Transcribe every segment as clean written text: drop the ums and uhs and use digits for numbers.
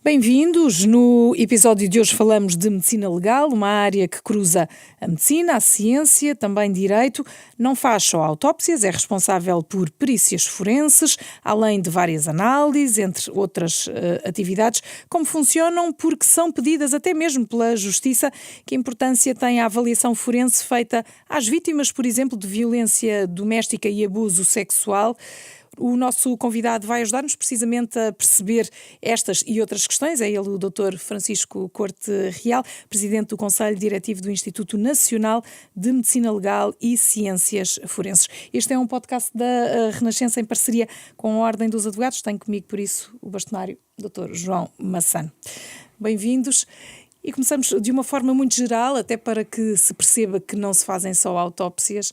Bem-vindos! No episódio de hoje falamos de medicina legal, uma área que cruza a medicina, a ciência, também direito. Não faz só autópsias, é responsável por perícias forenses, além de várias análises, entre outras atividades. Como funcionam? Porque são pedidas até mesmo pela Justiça. Que importância tem a avaliação forense feita às vítimas, por exemplo, de violência doméstica e abuso sexual? O nosso convidado vai ajudar-nos precisamente a perceber estas e outras questões. É ele o Dr. Francisco Corte Real, Presidente do Conselho Diretivo do Instituto Nacional de Medicina Legal e Ciências Forenses. Este é um podcast da Renascença em parceria com a Ordem dos Advogados. Tenho comigo, por isso, o bastonário Dr. João Massano. Bem-vindos. E começamos de uma forma muito geral, até para que se perceba que não se fazem só autópsias.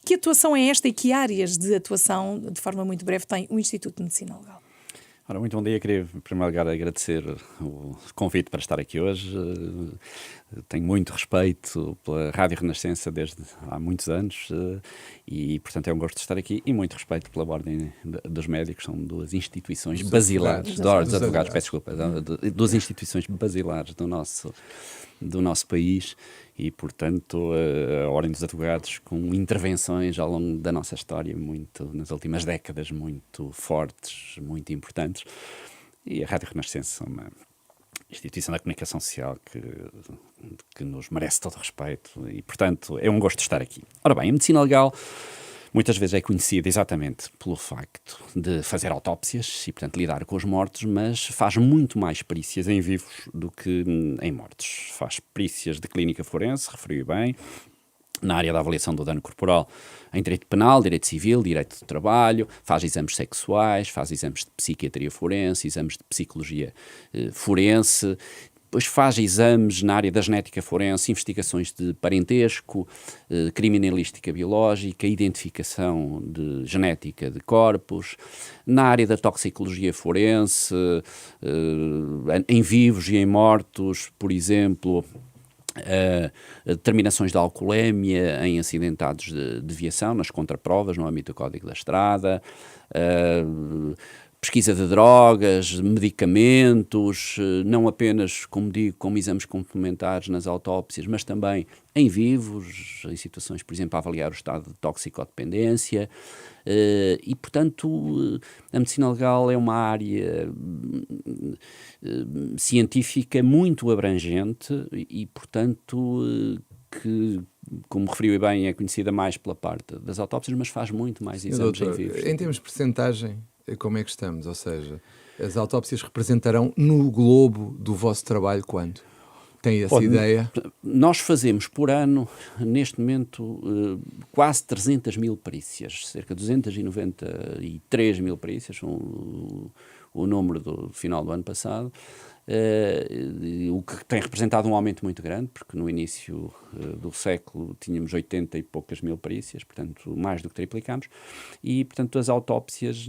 Que atuação é esta e que áreas de atuação, de forma muito breve, tem o Instituto de Medicina Legal? Ora, muito bom dia. Queria, em primeiro lugar, agradecer o convite para estar aqui hoje. Tenho muito respeito pela Rádio Renascença desde há muitos anos e, portanto, é um gosto de estar aqui e muito respeito pela Ordem dos Médicos. São duas instituições basilares, dos advogados, peço desculpa, duas instituições basilares do nosso país e, portanto, a Ordem dos Advogados com intervenções ao longo da nossa história, muito, nas últimas décadas, muito fortes, muito importantes. E a Rádio Renascença é uma instituição da comunicação social que nos merece todo o respeito e, portanto, é um gosto de estar aqui. Ora bem, a medicina legal muitas vezes é conhecida exatamente pelo facto de fazer autópsias e, portanto, lidar com os mortos, mas faz muito mais perícias em vivos do que em mortos. Faz perícias de clínica forense, referiu bem, na área da avaliação do dano corporal em direito penal, direito civil, direito do trabalho, faz exames sexuais, faz exames de psiquiatria forense, exames de psicologia forense, depois faz exames na área da genética forense, investigações de parentesco, criminalística biológica, identificação de genética de corpos, na área da toxicologia forense, em vivos e em mortos, por exemplo, determinações de alcoolemia em acidentados de viação, nas contraprovas, no âmbito do Código da Estrada, pesquisa de drogas, medicamentos, não apenas, como digo, como exames complementares nas autópsias, mas também em vivos, em situações, por exemplo, a avaliar o estado de toxicodependência. E, portanto, a medicina legal é uma área científica muito abrangente e, portanto, que, como referiu bem, é conhecida mais pela parte das autópsias, mas faz muito mais exames em vivos. Em termos de percentagem, como é que estamos? Ou seja, as autópsias representarão no globo do vosso trabalho quanto? Tem essa ideia? Nós fazemos por ano, neste momento, quase 300 mil perícias, cerca de 293 mil perícias, o número do final do ano passado, o que tem representado um aumento muito grande, porque no início do século tínhamos 80 e poucas mil perícias, portanto mais do que triplicámos, e portanto as autópsias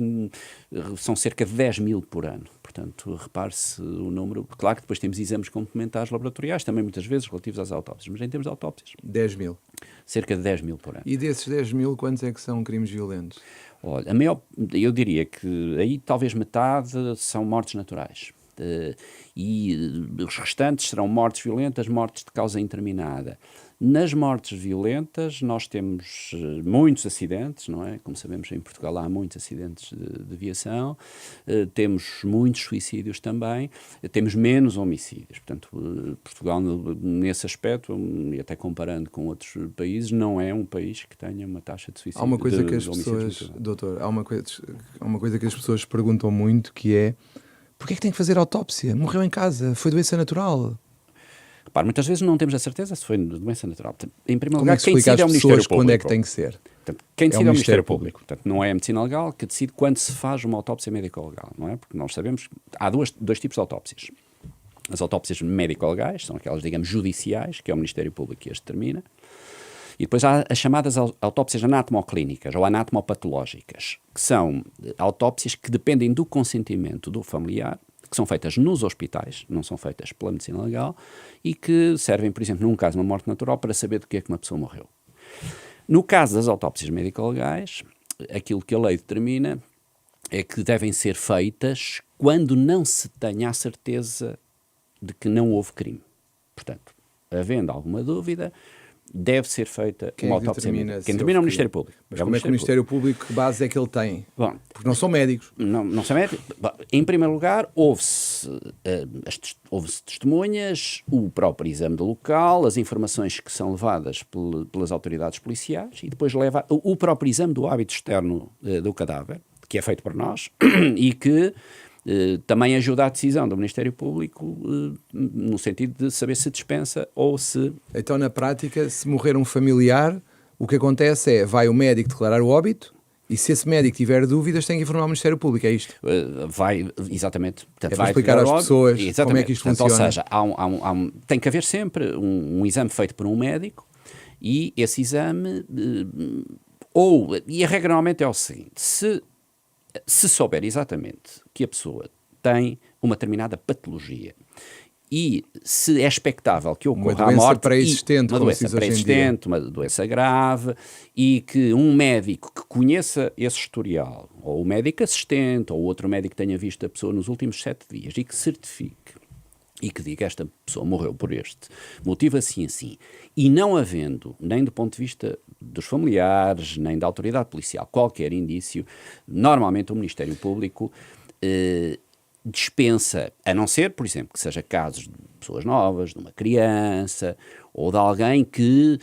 são cerca de 10 mil por ano. Portanto, repare-se o número. Claro que depois temos exames complementares laboratoriais, também muitas vezes relativos às autópsias, mas em termos de autópsias... 10 mil. Cerca de 10 mil por ano. E desses 10 mil, quantos é que são crimes violentos? Olha, eu diria que aí talvez metade são mortes naturais. E os restantes serão mortes violentas, mortes de causa indeterminada. Nas mortes violentas nós temos muitos acidentes, não é? Como sabemos, em Portugal há muitos acidentes de viação, temos muitos suicídios também, temos menos homicídios. Portanto, Portugal, nesse aspecto, e até comparando com outros países, não é um país que tenha uma taxa de suicídio. Há uma coisa que as pessoas, doutor, há uma coisa que as pessoas perguntam muito, que é: porquê é que tem que fazer autópsia? Morreu em casa, foi doença natural. Repare, muitas vezes não temos a certeza se foi doença natural. Em primeiro lugar, quem decide é o Ministério Público. Quando é que tem que ser? Portanto, quem decide é o Ministério Público. Portanto, não é a medicina legal que decide quando se faz uma autópsia médico-legal, não é? Porque nós sabemos que há dois tipos de autópsias. As autópsias médico-legais são aquelas, digamos, judiciais, que é o Ministério Público que as determina. E depois há as chamadas autópsias anatomoclínicas ou anatomopatológicas, que são autópsias que dependem do consentimento do familiar, que são feitas nos hospitais, não são feitas pela medicina legal, e que servem, por exemplo, num caso de uma morte natural, para saber do que é que uma pessoa morreu. No caso das autópsias médico-legais, aquilo que a lei determina é que devem ser feitas quando não se tenha a certeza de que não houve crime. Portanto, havendo alguma dúvida, deve ser feita uma autópsia médica. Quem determina é o Ministério Público. Mas como é que o Ministério Público, que base é que ele tem? Bom, porque não são médicos. Não são médicos. Bom, em primeiro lugar, houve-se testemunhas, o próprio exame do local, as informações que são levadas pelas autoridades policiais e depois leva o próprio exame do hábito externo do cadáver, que é feito por nós e que também ajuda à decisão do Ministério Público no sentido de saber se dispensa ou se... Então, na prática, se morrer um familiar, o que acontece é, vai o médico declarar o óbito e se esse médico tiver dúvidas tem que informar o Ministério Público, é isto? Vai, exatamente. Portanto, é para explicar às pessoas como é que isto funciona. Ou seja, tem que haver sempre um exame feito por um médico e esse exame... E a regra normalmente é o seguinte, se souber exatamente que a pessoa tem uma determinada patologia e se é expectável que ocorra a morte... Uma doença pré-existente, uma doença grave, e que um médico que conheça esse historial, ou o médico assistente, ou outro médico que tenha visto a pessoa nos últimos 7 dias e que certifique, e que diga esta pessoa morreu por este motivo assim, e não havendo, nem do ponto de vista dos familiares, nem da autoridade policial, qualquer indício, normalmente o Ministério Público dispensa, a não ser, por exemplo, que seja casos de pessoas novas, de uma criança, ou de alguém que...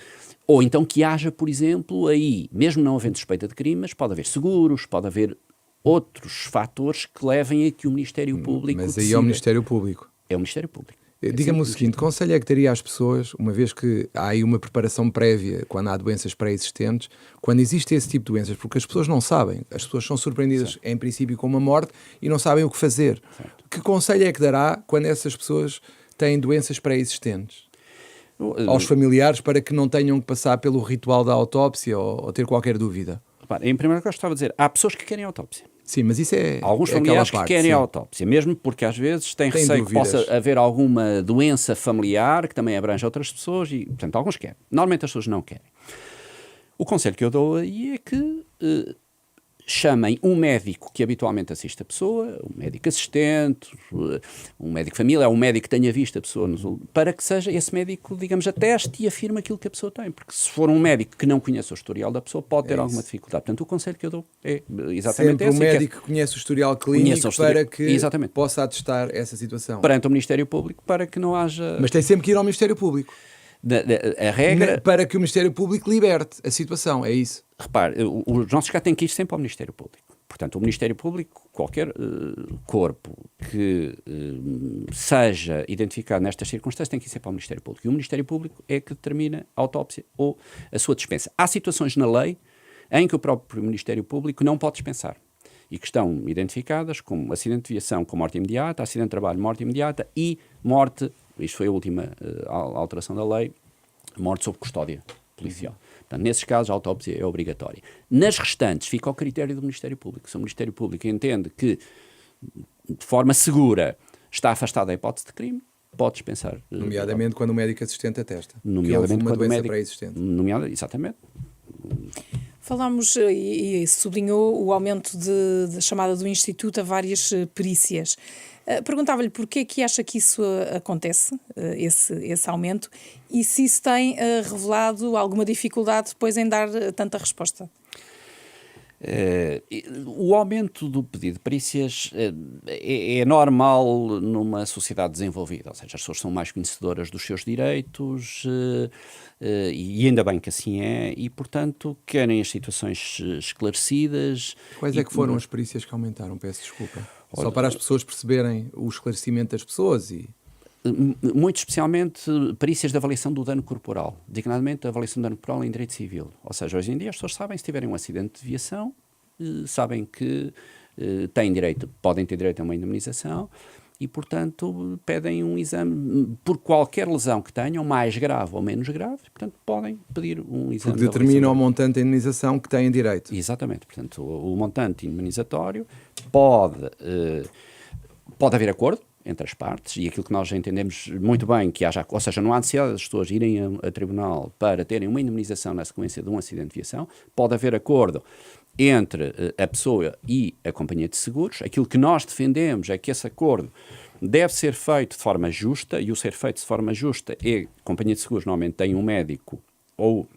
Ou então que haja, por exemplo, aí, mesmo não havendo suspeita de crime, mas pode haver seguros, pode haver outros fatores que levem a que o Ministério Público Mas aí é o Ministério Público. É o Ministério Público. Diga-me o seguinte, que conselho é que daria às pessoas, uma vez que há aí uma preparação prévia, quando há doenças pré-existentes, quando existe esse tipo de doenças, porque as pessoas não sabem, as pessoas são surpreendidas, certo, em princípio com uma morte e não sabem o que fazer. Certo. Que conselho é que dará quando essas pessoas têm doenças pré-existentes? Aos familiares, para que não tenham que passar pelo ritual da autópsia ou ter qualquer dúvida? Em primeiro lugar, gostava de dizer, há pessoas que querem autópsia. Sim, mas isso é... Alguns familiares que querem a autópsia, mesmo porque às vezes têm receio que possa haver alguma doença familiar que também abrange outras pessoas e, portanto, alguns querem. Normalmente as pessoas não querem. O conselho que eu dou aí é que chamem um médico que habitualmente assiste a pessoa, um médico assistente, um médico de família, um médico que tenha visto a pessoa, para que seja esse médico, digamos, ateste e afirme aquilo que a pessoa tem. Porque se for um médico que não conhece o historial da pessoa, pode ter alguma dificuldade. Portanto, o conselho que eu dou é exatamente sempre esse. Sempre um médico que conhece o historial clínico para que exatamente, possa atestar essa situação. Perante o Ministério Público, para que não haja... Mas tem sempre que ir ao Ministério Público. A regra... Para que o Ministério Público liberte a situação, é isso? Repare, os nossos cá têm que ir sempre ao Ministério Público. Portanto, o Ministério Público, qualquer corpo que seja identificado nestas circunstâncias tem que ir sempre ao Ministério Público. E o Ministério Público é que determina a autópsia ou a sua dispensa. Há situações na lei em que o próprio Ministério Público não pode dispensar e que estão identificadas como acidente de viação com morte imediata, acidente de trabalho, morte imediata e morte, isto foi a última alteração da lei, morte sob custódia policial. Portanto, nesses casos a autópsia é obrigatória. Nas restantes fica ao critério do Ministério Público. Se o Ministério Público entende que de forma segura está afastado da hipótese de crime, pode dispensar. Nomeadamente quando o médico assistente atesta. Nomeadamente uma quando doença o médico pré-existente. Exatamente. Falámos e sublinhou o aumento da chamada do Instituto a várias perícias. Perguntava-lhe porquê que acha que isso acontece, esse aumento, e se isso tem revelado alguma dificuldade depois em dar tanta resposta. O aumento do pedido de perícias é normal numa sociedade desenvolvida, ou seja, as pessoas são mais conhecedoras dos seus direitos e ainda bem que assim é, e portanto querem as situações esclarecidas. Quais é que foram as perícias que aumentaram? Peço desculpa. Só para as pessoas perceberem o esclarecimento das pessoas e... Muito especialmente perícias de avaliação do dano corporal, designadamente a avaliação do dano corporal em direito civil. Ou seja, hoje em dia as pessoas sabem, se tiverem um acidente de viação, sabem que podem ter direito a uma indemnização e, portanto, pedem um exame por qualquer lesão que tenham, mais grave ou menos grave, portanto, podem pedir um exame. Porque determina o montante de indemnização que têm direito. Exatamente. Portanto, o montante indemnizatório pode haver acordo entre as partes, e aquilo que nós já entendemos muito bem que haja, ou seja, não há necessidade das pessoas irem a tribunal para terem uma indemnização na sequência de um acidente de viação, pode haver acordo entre a pessoa e a companhia de seguros. Aquilo que nós defendemos é que esse acordo deve ser feito de forma justa, e o ser feito de forma justa é, a companhia de seguros normalmente tem um médico ou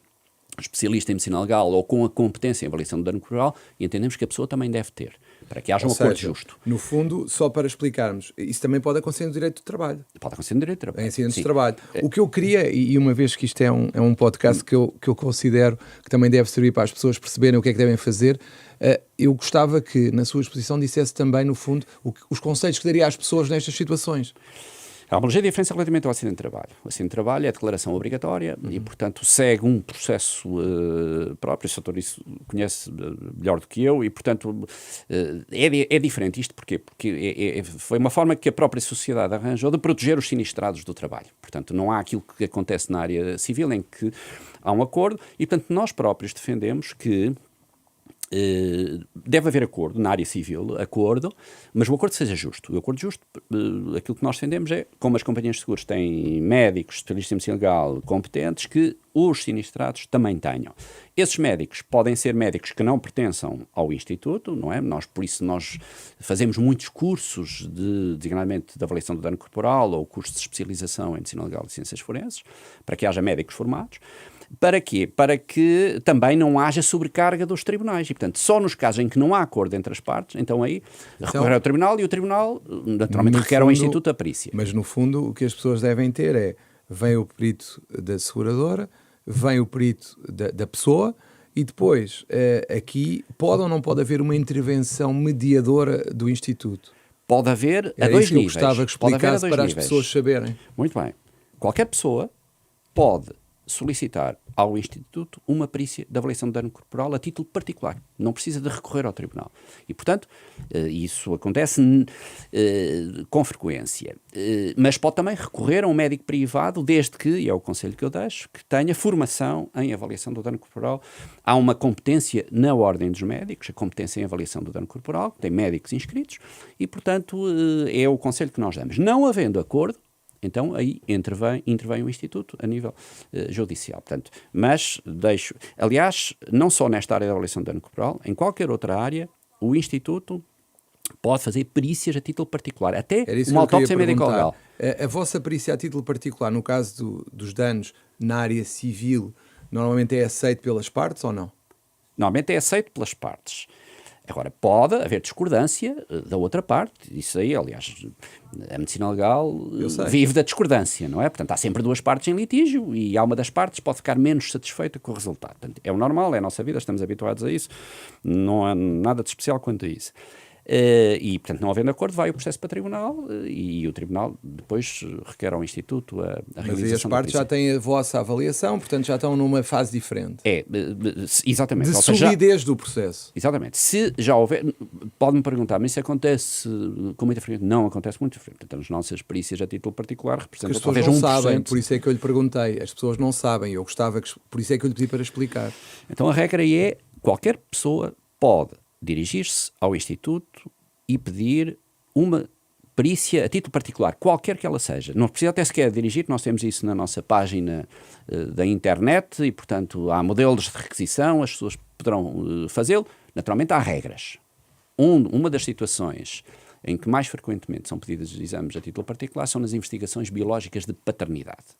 especialista em medicina legal ou com a competência em avaliação do dano corporal, e entendemos que a pessoa também deve ter, para que haja um acordo justo. No fundo, só para explicarmos, isso também pode acontecer no direito do trabalho. Pode acontecer no direito do trabalho. Em acidentes de trabalho. O que eu queria, e uma vez que isto é um podcast que eu considero que também deve servir para as pessoas perceberem o que é que devem fazer, eu gostava que na sua exposição dissesse também, no fundo, os conselhos que daria às pessoas nestas situações. Há uma ligeira diferença relativamente ao acidente de trabalho. O acidente de trabalho é declaração obrigatória e, portanto, segue um processo próprio. O Sr. isso conhece melhor do que eu e, portanto, é diferente. Isto porquê? Porque foi uma forma que a própria sociedade arranjou de proteger os sinistrados do trabalho. Portanto, não há aquilo que acontece na área civil em que há um acordo e, portanto, nós próprios defendemos que deve haver acordo na área civil, mas o acordo seja justo. O acordo justo, aquilo que nós defendemos é, como as companhias de seguros têm médicos, especialistas em medicina legal competentes, que os sinistrados também tenham. Esses médicos podem ser médicos que não pertençam ao Instituto, não é? Por isso nós fazemos muitos cursos, designadamente de avaliação do dano corporal ou cursos de especialização em medicina legal e ciências forenses, para que haja médicos formados. Para quê? Para que também não haja sobrecarga dos tribunais. E, portanto, só nos casos em que não há acordo entre as partes, então aí recorrer ao tribunal e o tribunal, naturalmente, requer ao Instituto a perícia. Mas, no fundo, o que as pessoas devem ter é, vem o perito da seguradora, vem o perito da pessoa e depois, aqui, pode ou não pode haver uma intervenção mediadora do Instituto? Pode haver a dois níveis. Eu gostava que explicasse para as pessoas saberem. Muito bem. Qualquer pessoa pode solicitar ao Instituto uma perícia de avaliação de dano corporal a título particular. Não precisa de recorrer ao tribunal. E, portanto, isso acontece com frequência. Mas pode também recorrer a um médico privado, desde que, e é o conselho que eu deixo, que tenha formação em avaliação do dano corporal. Há uma competência na ordem dos médicos, a competência em avaliação do dano corporal, tem médicos inscritos, e, portanto, é o conselho que nós damos. Não havendo acordo, então aí intervém o Instituto a nível judicial. Portanto, mas aliás, não só nesta área da avaliação de dano corporal, em qualquer outra área, o Instituto pode fazer perícias a título particular, até uma autópsia médico-legal. A vossa perícia a título particular, no caso dos danos na área civil, normalmente é aceito pelas partes ou não? Normalmente é aceito pelas partes. Agora, pode haver discordância da outra parte. Isso aí, aliás, a medicina legal vive da discordância, não é? Portanto, há sempre duas partes em litígio e há uma das partes que pode ficar menos satisfeita com o resultado. Portanto, é o normal, é a nossa vida, estamos habituados a isso. Não há nada de especial quanto a isso. E, portanto, não havendo acordo, vai o processo para o tribunal e o tribunal depois requer ao Instituto a realização. Mas aí as partes já têm a vossa avaliação, portanto já estão numa fase diferente. Exatamente. De solidez do processo. Exatamente. Se já houver, pode-me perguntar, mas isso acontece com muita frequência? Não acontece muito frequente. Então, as nossas perícias a título particular representam talvez 1%. As pessoas não sabem, por isso é que eu lhe perguntei. As pessoas não sabem, eu gostava que, por isso é que eu lhe pedi para explicar. Então a regra é, qualquer pessoa pode dirigir-se ao Instituto e pedir uma perícia a título particular, qualquer que ela seja. Não precisa até sequer dirigir, nós temos isso na nossa página da internet e, portanto, há modelos de requisição, as pessoas poderão fazê-lo. Naturalmente, há regras. Uma das situações em que mais frequentemente são pedidos exames a título particular são nas investigações biológicas de paternidade.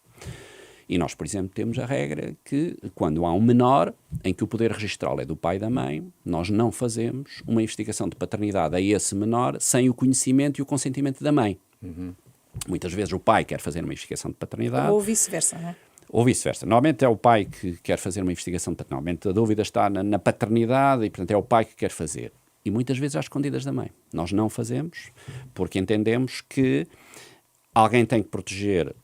E nós, por exemplo, temos a regra que, quando há um menor, em que o poder registral é do pai e da mãe, nós não fazemos uma investigação de paternidade a esse menor sem o conhecimento e o consentimento da mãe. Uhum. Muitas vezes o pai quer fazer uma investigação de paternidade. Ou vice-versa, não é? Ou vice-versa. Normalmente é o pai que quer fazer uma investigação de paternidade. Normalmente a dúvida está na paternidade e, portanto, é o pai que quer fazer. E muitas vezes às escondidas da mãe. Nós não fazemos porque entendemos que alguém tem que proteger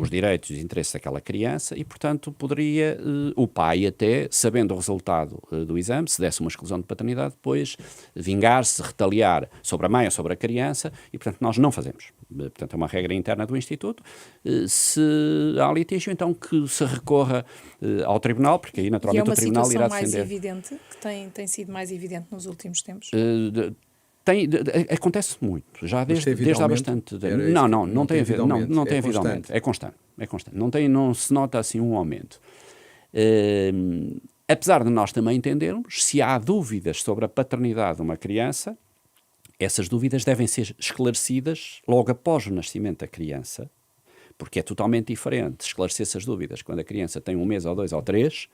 os direitos e os interesses daquela criança e, portanto, poderia o pai até, sabendo o resultado do exame, se desse uma exclusão de paternidade, depois vingar-se, retaliar sobre a mãe ou sobre a criança e, portanto, nós não fazemos. Portanto, é uma regra interna do Instituto. Se há litígio, então que se recorra ao tribunal, porque aí, naturalmente, o tribunal irá defender. E é uma situação mais evidente, que tem sido mais evidente nos últimos tempos? Acontece muito, já desde há bastante tempo. Não tem havido aumento. É constante. Não se nota assim um aumento. Apesar de nós também entendermos, se há dúvidas sobre a paternidade de uma criança, essas dúvidas devem ser esclarecidas logo após o nascimento da criança, porque é totalmente diferente esclarecer essas dúvidas quando a criança tem 1 mês, ou 2, ou 3,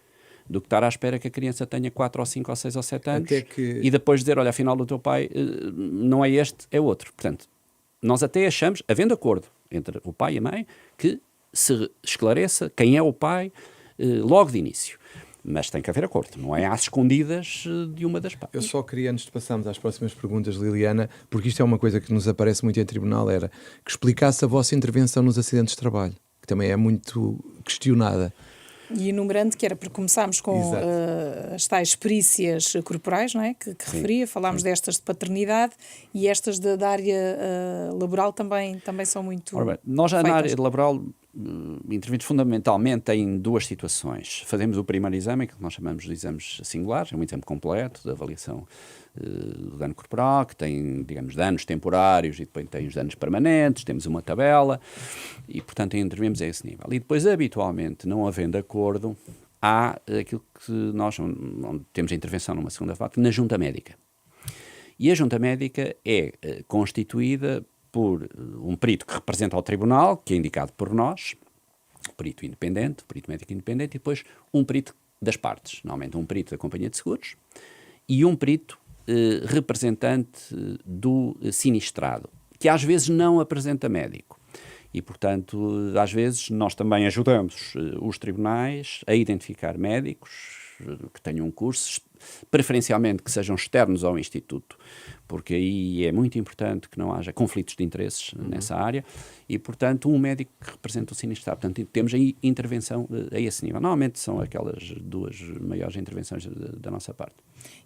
do que estar à espera que a criança tenha 4, ou 5, ou 6, ou 7 anos, e depois dizer, olha, afinal o teu pai não é este, é outro. Portanto, nós até achamos, havendo acordo entre o pai e a mãe, que se esclareça quem é o pai logo de início. Mas tem que haver acordo, não é às escondidas de uma das partes. Eu só queria, antes de passarmos às próximas perguntas, Liliana, porque isto é uma coisa que nos aparece muito em tribunal, era que explicasse a vossa intervenção nos acidentes de trabalho, que também é muito questionada. E enumerando, que era porque começámos com as tais perícias corporais, não é? Que referia, falámos destas de paternidade e estas da área laboral também são muito. Ora bem, nós já na área laboral intervimos fundamentalmente em 2 situações. Fazemos o primeiro exame, que nós chamamos de exames singulares, é um exame completo de avaliação do dano corporal, que tem, digamos, danos temporários e depois tem os danos permanentes, temos uma tabela e, portanto, intervimos a esse nível. E depois, habitualmente, não havendo acordo, há aquilo que nós onde temos a intervenção numa segunda fase, na junta médica. E a junta médica é constituída por um perito que representa ao tribunal, que é indicado por nós, perito independente, perito médico independente, e depois um perito das partes, normalmente um perito da companhia de seguros e um perito representante do sinistrado, que às vezes não apresenta médico. E, portanto, às vezes nós também ajudamos os tribunais a identificar médicos que tenham um curso, preferencialmente que sejam externos ao Instituto, porque aí é muito importante que não haja conflitos de interesses nessa área e, portanto, um médico que representa o sinistrado. Portanto, temos aí intervenção a esse nível. Normalmente são aquelas 2 maiores intervenções da nossa parte.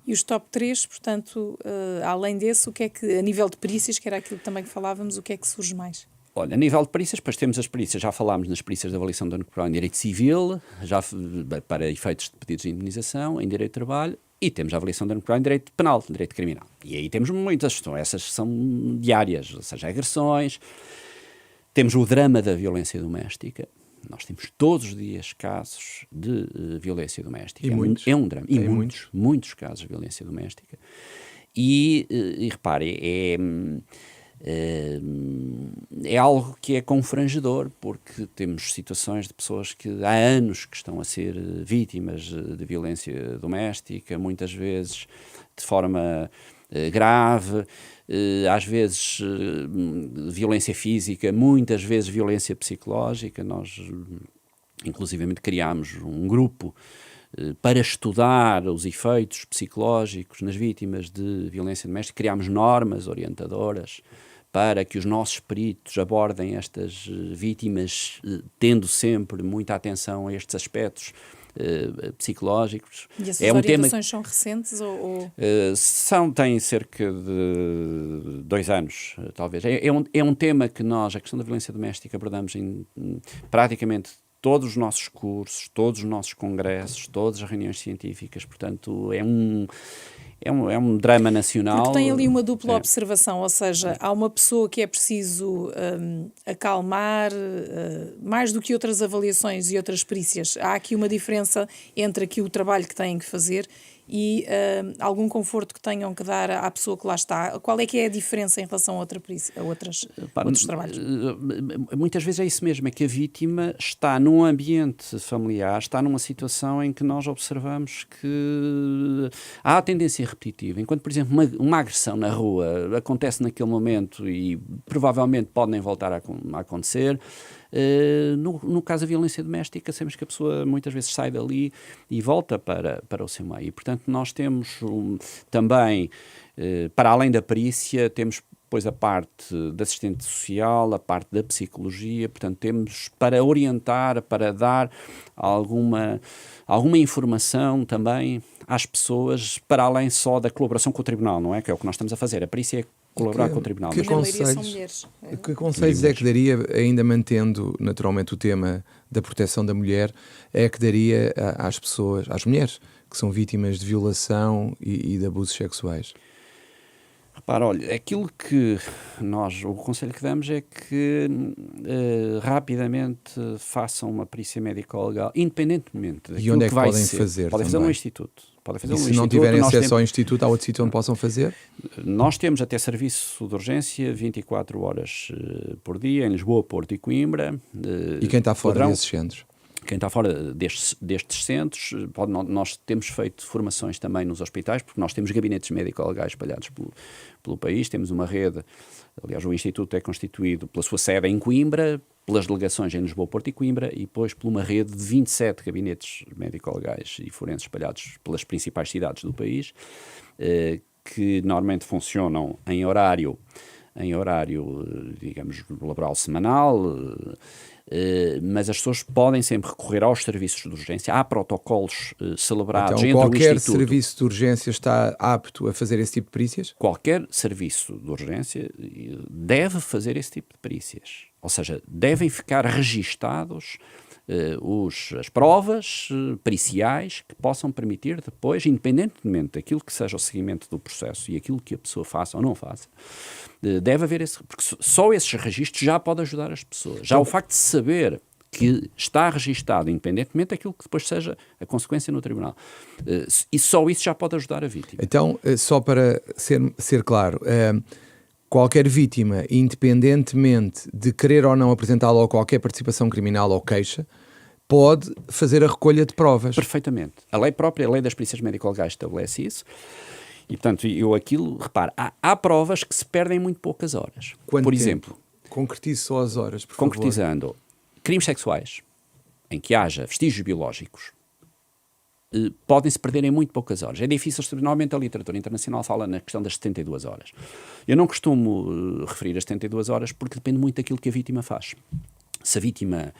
E os top 3, portanto, além desse, o que é que, a nível de perícias, que era aquilo também que falávamos, o que é que surge mais? Olha, a nível de perícias, depois temos as perícias, já falámos nas perícias de avaliação de dano corporal em direito civil, já para efeitos de pedidos de indemnização, em direito de trabalho, e temos a avaliação de dano corporal em direito penal, em direito criminal. E aí temos muitas, essas são diárias, ou seja, agressões. Temos o drama da violência doméstica. Nós temos todos os dias casos de violência doméstica. E muitos. É um drama. E muitos casos de violência doméstica. E repare, é algo que é confrangedor, porque temos situações de pessoas que há anos que estão a ser vítimas de violência doméstica, muitas vezes de forma grave, às vezes violência física, muitas vezes violência psicológica. Nós, inclusivamente, criámos um grupo para estudar os efeitos psicológicos nas vítimas de violência doméstica. Criámos normas orientadoras para que os nossos peritos abordem estas vítimas, tendo sempre muita atenção a estes aspectos psicológicos. E essas orientações são recentes? Têm cerca de 2 anos, talvez. É um tema que nós, a questão da violência doméstica, abordamos em praticamente todos os nossos cursos, todos os nossos congressos, todas as reuniões científicas. Portanto, é um drama nacional. Porque tem ali uma dupla observação, ou seja, há uma pessoa que é preciso acalmar, mais do que outras avaliações e outras perícias. Há aqui uma diferença entre aqui o trabalho que têm que fazer e algum conforto que tenham que dar à pessoa que lá está. Qual é que é a diferença em relação a outros trabalhos? Muitas vezes é isso mesmo, é que a vítima está num ambiente familiar, está numa situação em que nós observamos que há a tendência repetitiva. Enquanto, por exemplo, uma agressão na rua acontece naquele momento e provavelmente pode nem voltar a acontecer, no caso da violência doméstica, sabemos que a pessoa muitas vezes sai dali e volta para o seu meio. E, portanto, nós temos também, para além da perícia, temos depois a parte da assistente social, a parte da psicologia. Portanto, temos para orientar, para dar alguma informação também às pessoas, para além só da colaboração com o tribunal, não é? Que é o que nós estamos a fazer. A perícia é colaborar com o tribunal. Que conselhos é que daria, ainda mantendo naturalmente o tema da proteção da mulher, é que daria às pessoas, às mulheres que são vítimas de violação e de abusos sexuais? Repara, olha, aquilo que o conselho que damos é que rapidamente façam uma perícia médico-legal, independentemente daquilo E onde é que que vai podem ser. fazer Podem fazer também? no Instituto. Podem fazer E no se Instituto. não tiverem Nós acesso ao Instituto, há outro sítio onde possam fazer? Nós temos até serviço de urgência 24 horas por dia, em Lisboa, Porto e Coimbra. E quem está fora desses centros? Quem está fora destes centros, nós temos feito formações também nos hospitais, porque nós temos gabinetes médico-legais espalhados pelo país, temos uma rede, aliás o Instituto é constituído pela sua sede em Coimbra, pelas delegações em Lisboa, Porto e Coimbra, e depois por uma rede de 27 gabinetes médico-legais e forenses espalhados pelas principais cidades do país, que normalmente funcionam em horário, digamos, laboral semanal, mas as pessoas podem sempre recorrer aos serviços de urgência. Há protocolos celebrados então, entre o qualquer Instituto. serviço de urgência está apto a fazer esse tipo de perícias? Qualquer serviço de urgência deve fazer esse tipo de perícias. Ou seja, devem ficar registados as provas periciais que possam permitir depois, independentemente daquilo que seja o seguimento do processo e aquilo que a pessoa faça ou não faça, deve haver porque só esses registros já pode ajudar as pessoas. Já o facto de saber que está registado, independentemente daquilo que depois seja a consequência no tribunal, e só isso já pode ajudar a vítima. Então, só para ser claro, qualquer vítima, independentemente de querer ou não apresentá-la a qualquer participação criminal ou queixa, pode fazer a recolha de provas. Perfeitamente. A lei própria, a lei das perícias médico-legais estabelece isso. E, portanto, repare, há provas que se perdem em muito poucas horas. Quanto por tempo? exemplo, Concretize só as horas, por favor. concretizando, crimes sexuais em que haja vestígios biológicos podem-se perder em muito poucas horas. É difícil, normalmente a literatura internacional fala na questão das 72 horas. Eu não costumo referir as 72 horas porque depende muito daquilo que a vítima faz. Se a vítima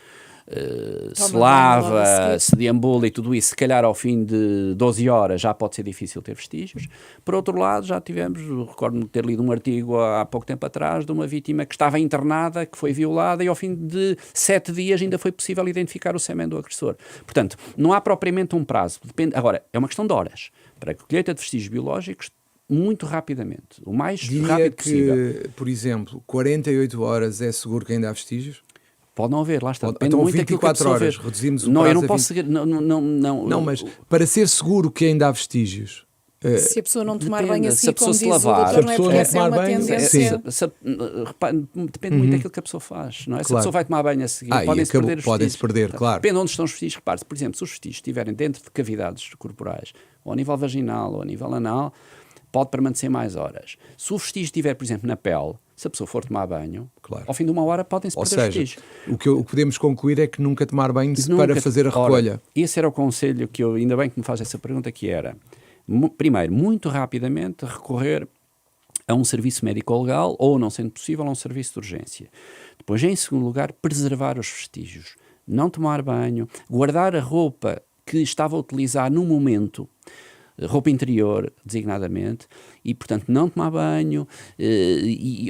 se lava, se deambula e tudo isso, se calhar ao fim de 12 horas já pode ser difícil ter vestígios. Por outro lado, já tivemos, recordo-me de ter lido um artigo há pouco tempo atrás de uma vítima que estava internada, que foi violada e ao fim de 7 dias ainda foi possível identificar o sêmen do agressor. Portanto, não há propriamente um prazo. Agora, é uma questão de horas. Para a colheita de vestígios biológicos, muito rapidamente, o mais rápido possível. Diria que, por exemplo, 48 horas é seguro que ainda há vestígios? Pode não haver, lá está. Depende Então muito daquilo que a 24 pessoa horas, vê. reduzimos o não, prazo eu não a posso seguir. Não, mas para ser seguro que ainda há vestígios... Se a pessoa não tomar depende, banho se assim, a pessoa como se diz lavar, o doutor, não é se a porque pessoa essa é não uma tomar banho, tendência. Depende muito daquilo que a pessoa faz, não é? Se a Claro. pessoa vai tomar banho a seguir, e podem-se acabou- perder os podem-se vestígios. perder, claro. Depende de onde estão os vestígios. Repare-se, por exemplo, se os vestígios estiverem dentro de cavidades corporais, ou a nível vaginal, ou a nível anal, pode permanecer mais horas. Se o vestígio estiver, por exemplo, na pele, se a pessoa for tomar banho, Claro. ao fim de 1 hora podem-se Ou perder os seja, vestígios. o que podemos concluir é que nunca tomar banho para fazer a recolha. Ora, esse era o conselho que eu, ainda bem que me faz essa pergunta, que era, primeiro, muito rapidamente recorrer a um serviço médico-legal ou, não sendo possível, a um serviço de urgência. Depois, em segundo lugar, preservar os vestígios. Não tomar banho, guardar a roupa que estava a utilizar no momento, roupa interior, designadamente, e, portanto, não tomar banho,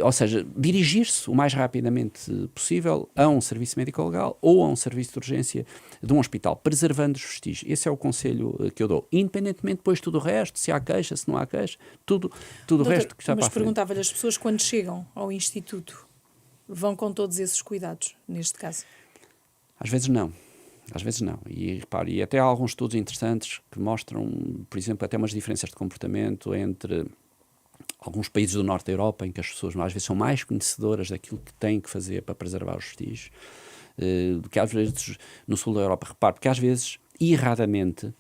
ou seja, dirigir-se o mais rapidamente possível a um serviço médico-legal ou a um serviço de urgência de um hospital, preservando os vestígios. Esse é o conselho que eu dou. Independentemente depois de tudo o resto, se há queixa, se não há queixa, tudo o resto que está para a Mas frente. perguntava-lhe, as pessoas quando chegam ao Instituto vão com todos esses cuidados, neste caso? Às vezes não. Às vezes não. E repare, e até há alguns estudos interessantes que mostram, por exemplo, até umas diferenças de comportamento entre alguns países do norte da Europa, em que as pessoas às vezes são mais conhecedoras daquilo que têm que fazer para preservar os vestígios, do que às vezes no sul da Europa. Repare, porque às vezes, erradamente,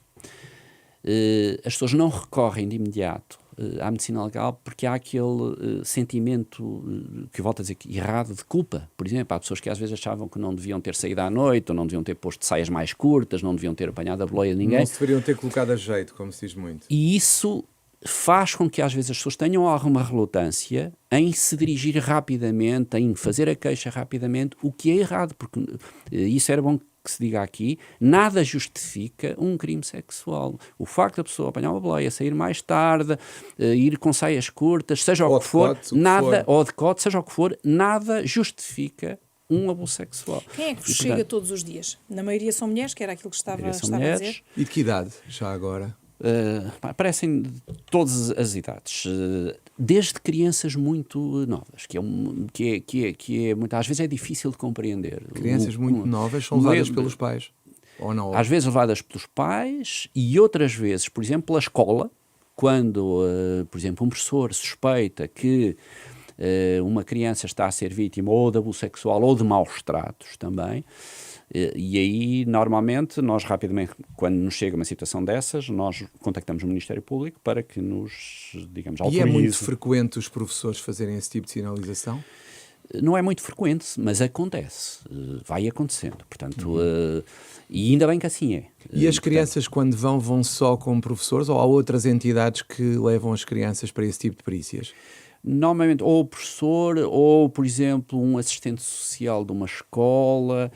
as pessoas não recorrem de imediato à medicina legal porque há aquele sentimento, que eu volto a dizer, errado, de culpa. Por exemplo, há pessoas que às vezes achavam que não deviam ter saído à noite, ou não deviam ter posto saias mais curtas, não deviam ter apanhado a boleia de ninguém. Não se deveriam ter colocado a jeito, como se diz muito. E isso faz com que às vezes as pessoas tenham alguma relutância em se dirigir rapidamente, em fazer a queixa rapidamente, o que é errado, porque isso era bom que se diga aqui, nada justifica um crime sexual. O facto da pessoa apanhar uma boleia, sair mais tarde, ir com saias curtas, seja o que for, nada, ou de cote, seja o que for, nada justifica um abuso sexual. Quem é que vos chega todos os dias? Na maioria são mulheres, que era aquilo que estava a dizer? E de que idade, já agora? Aparecem de todas as idades. desde crianças muito novas, muitas às vezes é difícil de compreender. Crianças muito novas são levadas pelos pais, ou não? Às vezes levadas pelos pais e outras vezes, por exemplo, pela escola, quando, por exemplo, um professor suspeita que uma criança está a ser vítima ou de abuso sexual ou de maus tratos também. E aí, normalmente, nós rapidamente, quando nos chega uma situação dessas, nós contactamos o Ministério Público para que nos, digamos, autorize. E é muito frequente os professores fazerem esse tipo de sinalização? Não é muito frequente, mas acontece. Vai acontecendo. Portanto, e ainda bem que assim é. E as crianças, quando vão só com professores ou há outras entidades que levam as crianças para esse tipo de perícias? Normalmente, ou o professor, ou, por exemplo, um assistente social de uma escola.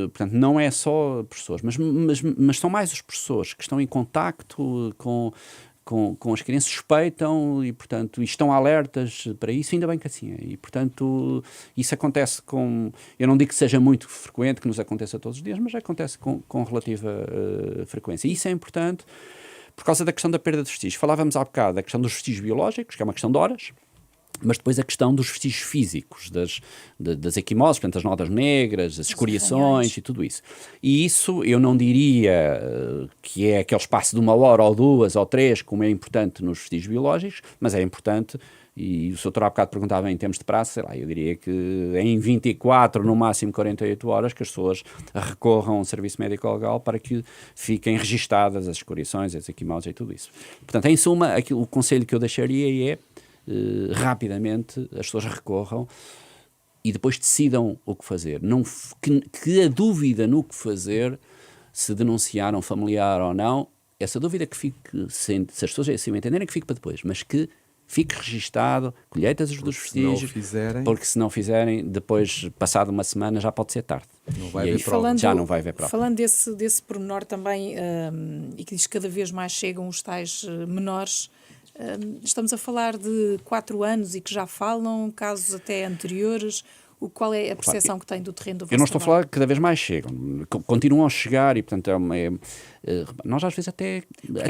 Portanto, não é só professores, mas são mais os professores que estão em contacto com as crianças, suspeitam e, portanto, estão alertas para isso, ainda bem que assim é. E, portanto, isso acontece eu não digo que seja muito frequente, que nos aconteça todos os dias, mas acontece com relativa frequência. E isso é importante por causa da questão da perda de vestígios. Falávamos há bocado da questão dos vestígios biológicos, que é uma questão de horas, mas depois a questão dos vestígios físicos, das equimoses, portanto, as nodas negras, as escoriações e tudo isso. E isso eu não diria que é aquele espaço de 1 hora ou 2 ou 3, como é importante nos vestígios biológicos, mas é importante, e o Sr. há bocado perguntava em termos de prazo, sei lá, eu diria que em 24, no máximo 48 horas, que as pessoas recorram ao serviço médico-legal para que fiquem registadas as escoriações, as equimoses e tudo isso. Portanto, em suma, o conselho que eu deixaria é rapidamente as pessoas recorram e depois decidam o que fazer. Que a dúvida no que fazer, se denunciar um familiar ou não, essa dúvida que fique, se as pessoas assim o entenderem, que fique para depois, mas que fique registado, colheitas dos vestígios, porque se não fizerem, depois, passado uma semana, já pode ser tarde. Não vai haver prova. Já não vai haver prova. Falando desse pormenor também, e que diz que cada vez mais chegam os tais menores, estamos a falar de 4 anos e que já falam, casos até anteriores. Qual é a percepção que tem do terreno do vosso Eu não estou trabalho? a falar que cada vez mais chegam, continuam a chegar e, portanto, nós às vezes até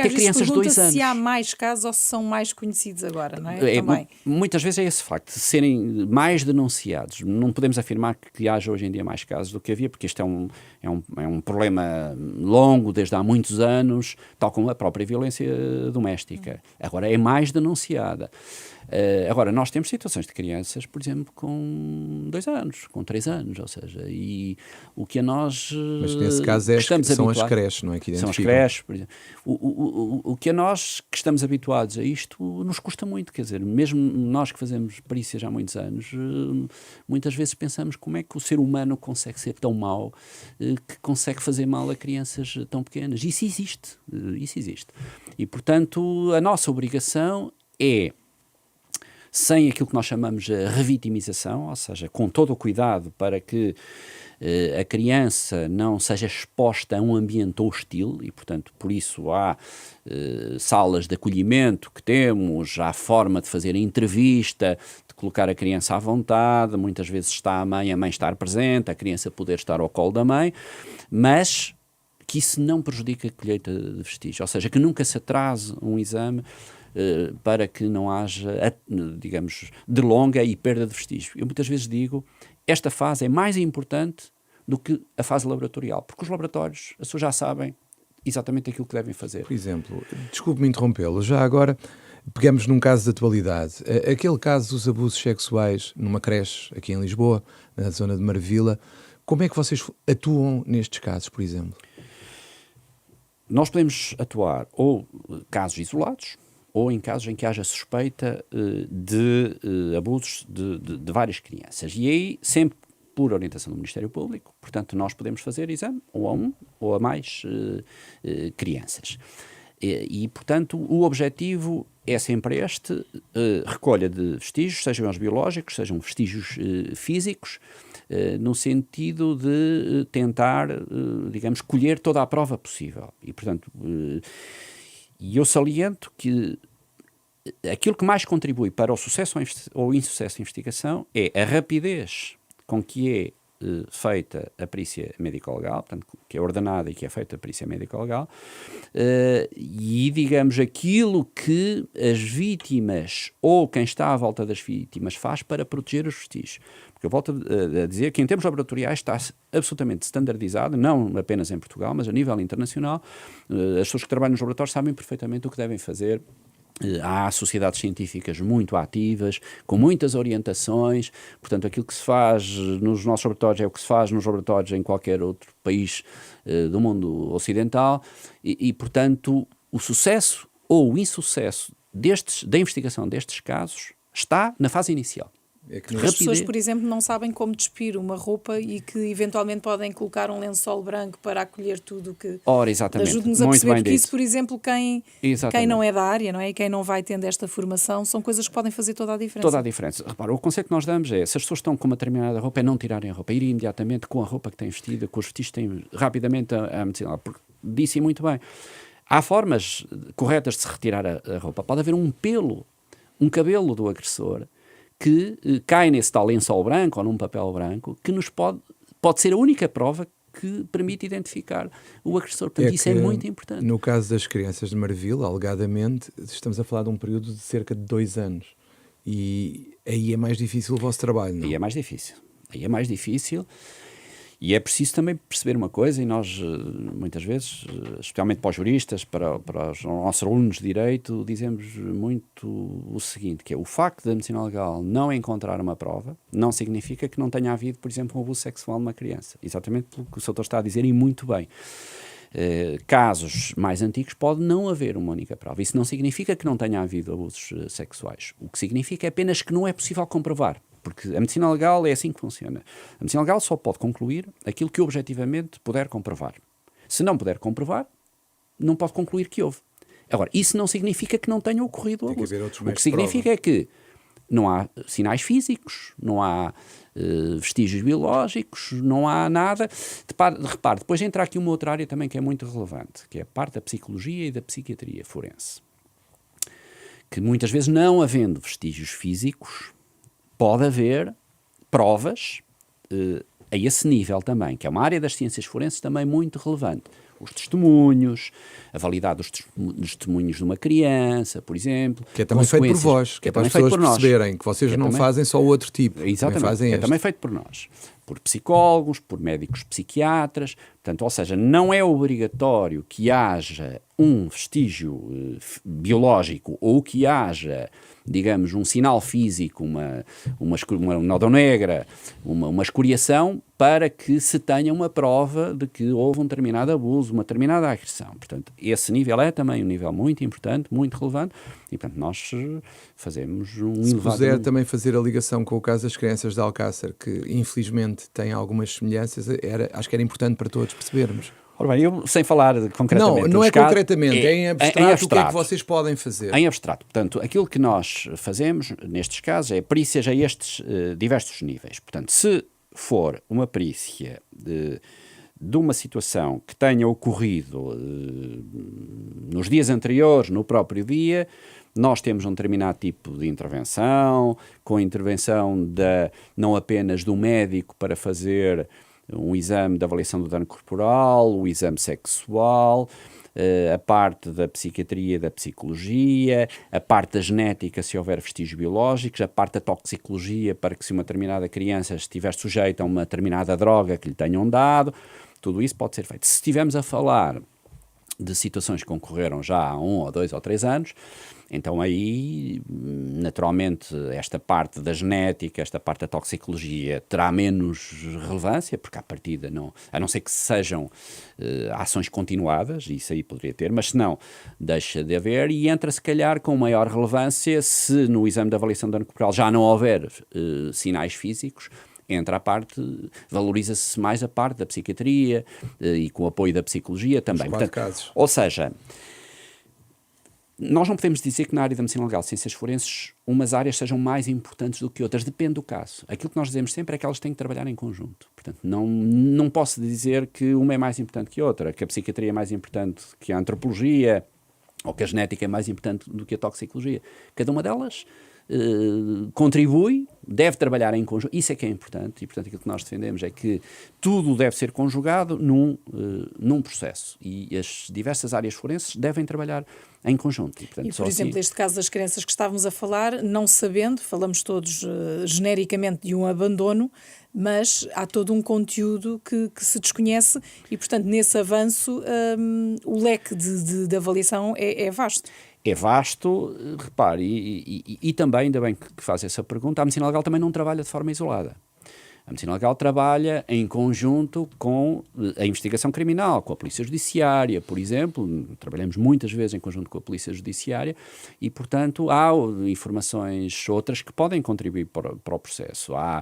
crianças de 2 anos. Se há mais casos ou se são mais conhecidos agora, não é? Também. Muitas vezes é esse facto de serem mais denunciados. Não podemos afirmar que haja hoje em dia mais casos do que havia, porque isto é um problema longo desde há muitos anos, tal como a própria violência doméstica. Agora é mais denunciada. Agora, nós temos situações de crianças, por exemplo, com 2 anos, com 3 anos, ou seja, e o que a nós mas nesse caso são as creches, não é? Que são as creches, por exemplo. O que a nós que estamos habituados a isto nos custa muito, quer dizer, mesmo nós que fazemos perícias há muitos anos, muitas vezes pensamos como é que o ser humano consegue ser tão mau, que consegue fazer mal a crianças tão pequenas. Isso existe. E, portanto, a nossa obrigação é, sem aquilo que nós chamamos de revitimização, ou seja, com todo o cuidado para que a criança não seja exposta a um ambiente hostil e, portanto, por isso há salas de acolhimento que temos, há forma de fazer a entrevista, de colocar a criança à vontade, muitas vezes está a mãe estar presente, a criança poder estar ao colo da mãe, mas que isso não prejudique a colheita de vestígios, ou seja, que nunca se atrase um exame para que não haja, digamos, delonga e perda de vestígios. Eu muitas vezes digo, esta fase é mais importante do que a fase laboratorial, porque os laboratórios, as pessoas já sabem exatamente aquilo que devem fazer. Por exemplo, desculpe-me interrompê-lo, já agora pegamos num caso de atualidade, aquele caso dos abusos sexuais numa creche aqui em Lisboa, na zona de Marvila, como é que vocês atuam nestes casos, por exemplo? Nós podemos atuar ou casos isolados, ou em casos em que haja suspeita de abusos de várias crianças. E aí, sempre por orientação do Ministério Público, portanto, nós podemos fazer exame ou a um ou a mais crianças. E, portanto, o objetivo é sempre este, recolha de vestígios, sejam os biológicos, sejam vestígios físicos, no sentido de tentar, digamos, colher toda a prova possível. E, portanto, e eu saliento que aquilo que mais contribui para o sucesso ou insucesso da investigação é a rapidez com que é feita a perícia médico-legal, portanto, que é ordenada e que é feita a perícia médico-legal, e, digamos, aquilo que as vítimas ou quem está à volta das vítimas faz para proteger os vestígios. Porque eu volto a dizer que em termos laboratoriais está absolutamente standardizado, não apenas em Portugal, mas a nível internacional. As pessoas que trabalham nos laboratórios sabem perfeitamente o que devem fazer. Há sociedades científicas muito ativas, com muitas orientações, portanto aquilo que se faz nos nossos laboratórios é o que se faz nos laboratórios em qualquer outro país do mundo ocidental e, portanto, o sucesso ou o insucesso da investigação destes casos está na fase inicial. As pessoas, por exemplo, não sabem como despir uma roupa e que eventualmente podem colocar um lençol branco para acolher tudo o que... Ora, exatamente. Ajude-nos a muito perceber bem que dito. isso, por exemplo, quem não é da área, não é? E quem não vai tendo esta formação, ssão coisas que podem fazer toda a diferença. Toda a diferença. Repara, o conceito que nós damos é, se as pessoas estão com uma determinada roupa, é não tirarem a roupa, ir imediatamente com a roupa que têm vestida, com os vestígios que têm rapidamente a medicina. Porque disse muito bem, há formas corretas de se retirar a roupa. Pode haver um cabelo do agressor que cai nesse tal lençol branco ou num papel branco, que nos pode ser a única prova que permite identificar o agressor. Portanto, isso é muito importante. No caso das crianças de Marville, alegadamente, estamos a falar de um período de cerca de 2 anos. E aí é mais difícil o vosso trabalho, não? Aí é mais difícil. E é preciso também perceber uma coisa, e nós, muitas vezes, especialmente para os juristas, para os nossos alunos de Direito, dizemos muito o seguinte, que é o facto da medicina legal não encontrar uma prova, não significa que não tenha havido, por exemplo, um abuso sexual numa criança. Exatamente pelo que o Sr. está a dizer, e muito bem. Casos mais antigos pode não haver uma única prova. Isso não significa que não tenha havido abusos sexuais. O que significa é apenas que não é possível comprovar. Porque a medicina legal é assim que funciona. A medicina legal só pode concluir aquilo que objetivamente puder comprovar. Se não puder comprovar, não pode concluir que houve. Agora, isso não significa que não tenha ocorrido o abuso. O que significa é que não há sinais físicos, não há vestígios biológicos, não há nada. Repare, depois entra aqui uma outra área também que é muito relevante, que é a parte da psicologia e da psiquiatria forense. Que muitas vezes, não havendo vestígios físicos, pode haver provas a esse nível também, que é uma área das ciências forenses também muito relevante. Os testemunhos, a validade dos testemunhos de uma criança, por exemplo. Que é também feito por vós, que é para as pessoas perceberem que vocês não fazem só o outro tipo. Exatamente, é também feito por nós. Por psicólogos, por médicos psiquiatras. Portanto, ou seja, não é obrigatório que haja um vestígio biológico ou que haja, digamos, um sinal físico, uma nódoa negra, uma escoriação, para que se tenha uma prova de que houve um determinado abuso, uma determinada agressão. Portanto, esse nível é também um nível muito importante, muito relevante, e, portanto, nós fazemos um... Se puder também fazer a ligação com o caso das crianças de Alcácer, que infelizmente tem algumas semelhanças, acho que era importante para todos percebermos. Ora bem, eu, sem falar concretamente... Não é concretamente, é em abstrato, o que é que vocês podem fazer? Em abstrato. Portanto, aquilo que nós fazemos nestes casos é perícias a estes diversos níveis. Portanto, se for uma perícia de uma situação que tenha ocorrido nos dias anteriores, no próprio dia, nós temos um determinado tipo de intervenção, com a intervenção não apenas do médico para fazer um exame de avaliação do dano corporal, o exame sexual, a parte da psiquiatria e da psicologia, a parte da genética se houver vestígios biológicos, a parte da toxicologia para que se uma determinada criança estiver sujeita a uma determinada droga que lhe tenham dado, tudo isso pode ser feito. Se estivermos a falar de situações que ocorreram já há 1 ou 2 ou 3 anos, então aí, naturalmente, esta parte da genética, esta parte da toxicologia terá menos relevância, porque à partida, a não ser que sejam ações continuadas, isso aí poderia ter, mas se não, deixa de haver, e entra se calhar com maior relevância se no exame de avaliação de dano corporal já não houver sinais físicos, entra a parte, valoriza-se mais a parte da psiquiatria e com o apoio da psicologia também. Portanto, casos. Ou seja, nós não podemos dizer que na área da medicina legal, ciências forenses, umas áreas sejam mais importantes do que outras, depende do caso. Aquilo que nós dizemos sempre é que elas têm que trabalhar em conjunto. Portanto, não posso dizer que uma é mais importante que a outra, que a psiquiatria é mais importante que a antropologia, ou que a genética é mais importante do que a toxicologia. Cada uma delas contribui deve trabalhar em conjunto, isso é que é importante, e portanto aquilo que nós defendemos é que tudo deve ser conjugado num processo, e as diversas áreas forenses devem trabalhar em conjunto. E, portanto, por exemplo, neste caso das crianças que estávamos a falar, não sabendo, falamos todos genericamente de um abandono, mas há todo um conteúdo que se desconhece e, portanto, nesse avanço o leque de avaliação é vasto. É vasto, repare, e também, ainda bem que faz essa pergunta, a medicina legal também não trabalha de forma isolada. A medicina legal trabalha em conjunto com a investigação criminal, com a Polícia Judiciária, por exemplo. Trabalhamos muitas vezes em conjunto com a Polícia Judiciária e, portanto, há informações outras que podem contribuir para o processo. Há,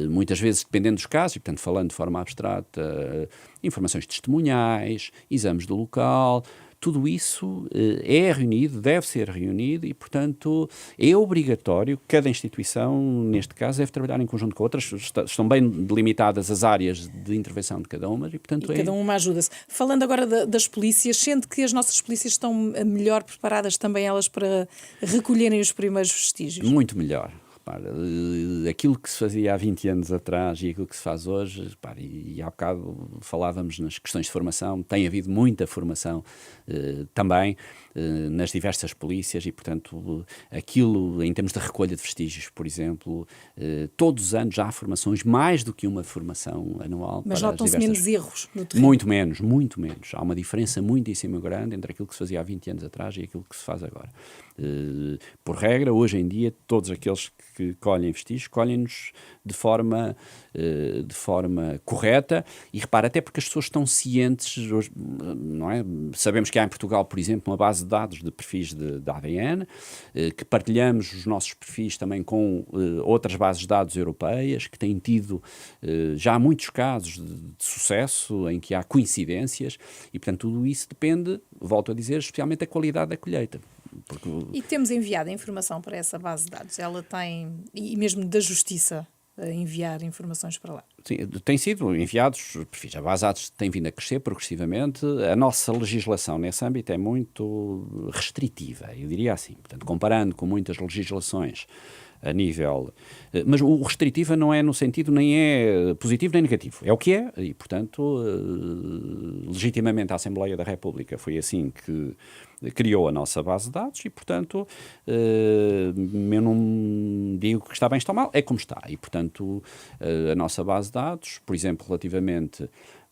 muitas vezes, dependendo dos casos, e, portanto, falando de forma abstrata, informações testemunhais, exames do local. Tudo isso é reunido, deve ser reunido e, portanto, é obrigatório que cada instituição, neste caso, deve trabalhar em conjunto com outras. Estão bem delimitadas as áreas de intervenção de cada uma e, portanto, cada uma ajuda-se. Falando agora das polícias, sente que as nossas polícias estão melhor preparadas também elas para recolherem os primeiros vestígios? Muito melhor. Aquilo que se fazia há 20 anos atrás e aquilo que se faz hoje, e há bocado falávamos nas questões de formação, tem havido muita formação também nas diversas polícias e, portanto, aquilo em termos de recolha de vestígios, por exemplo, todos os anos já há formações, mais do que uma formação anual. Mas notam-se menos erros no terreno? Muito menos. Há uma diferença muitíssimo grande entre aquilo que se fazia há 20 anos atrás e aquilo que se faz agora. Por regra, hoje em dia, todos aqueles que colhem vestígios, colhem-nos de forma correta e repara, até porque as pessoas estão cientes, não é? Sabemos que há em Portugal, por exemplo, uma base de dados de perfis de ADN, que partilhamos os nossos perfis também com outras bases de dados europeias, que têm tido já muitos casos de sucesso em que há coincidências e, portanto, tudo isso depende, volto a dizer, especialmente da qualidade da colheita. Porque... E temos enviado a informação para essa base de dados? Ela tem, e mesmo da Justiça, a enviar informações para lá? Sim, têm sido enviados perfis. A base de dados tem vindo a crescer progressivamente. A nossa legislação nesse âmbito é muito restritiva, eu diria assim. Portanto, comparando com muitas legislações a nível... Mas o restritiva não é no sentido nem é positivo nem negativo. É o que é e, portanto, legitimamente a Assembleia da República foi assim que criou a nossa base de dados e, portanto, eu não digo que está bem, está mal, é como está. E, portanto, a nossa base de dados, por exemplo, relativamente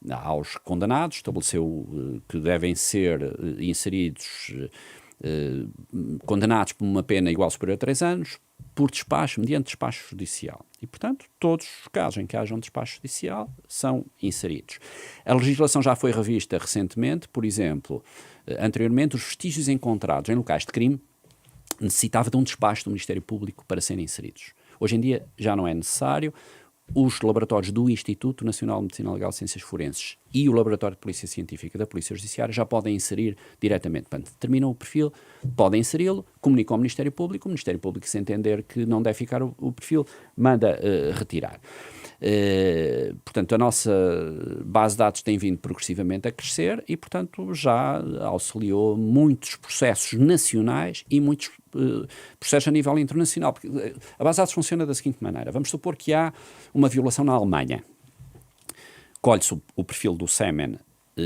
aos condenados, estabeleceu que devem ser inseridos condenados por uma pena igual ou superior a 3 anos, por despacho, mediante despacho judicial. E, portanto, todos os casos em que haja um despacho judicial são inseridos. A legislação já foi revista recentemente, por exemplo, anteriormente os vestígios encontrados em locais de crime necessitavam de um despacho do Ministério Público para serem inseridos. Hoje em dia já não é necessário. Os laboratórios do Instituto Nacional de Medicina Legal e Ciências Forenses e o Laboratório de Polícia Científica da Polícia Judiciária já podem inserir diretamente. Portanto, determinam o perfil, podem inseri-lo, comunicam ao Ministério Público, o Ministério Público, se entender que não deve ficar o perfil, manda retirar. Portanto, a nossa base de dados tem vindo progressivamente a crescer e, portanto, já auxiliou muitos processos nacionais e muitos processos a nível internacional. Porque a base de dados funciona da seguinte maneira. Vamos supor que há uma violação na Alemanha. Colhe-se o perfil do sêmen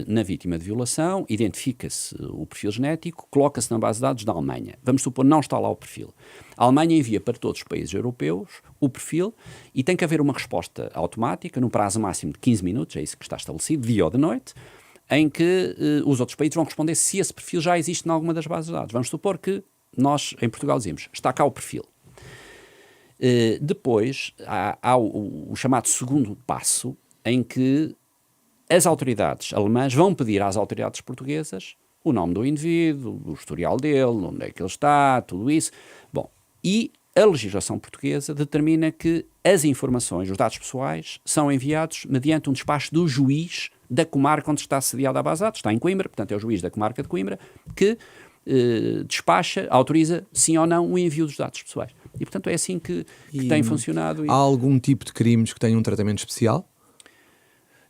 na vítima de violação, identifica-se o perfil genético, coloca-se na base de dados da Alemanha. Vamos supor, não está lá o perfil. A Alemanha envia para todos os países europeus o perfil e tem que haver uma resposta automática, num prazo máximo de 15 minutos, é isso que está estabelecido, dia ou de noite, em que os outros países vão responder se esse perfil já existe em alguma das bases de dados. Vamos supor que nós, em Portugal, dizemos, está cá o perfil. Depois, há o chamado segundo passo, em que as autoridades alemãs vão pedir às autoridades portuguesas o nome do indivíduo, o historial dele, onde é que ele está, tudo isso. Bom, e a legislação portuguesa determina que as informações, os dados pessoais, são enviados mediante um despacho do juiz da comarca onde está sediada a base de dados. Está em Coimbra, portanto é o juiz da comarca de Coimbra que despacha, autoriza sim ou não o envio dos dados pessoais. E portanto é assim que tem funcionado. Há algum tipo de crimes que tenham um tratamento especial?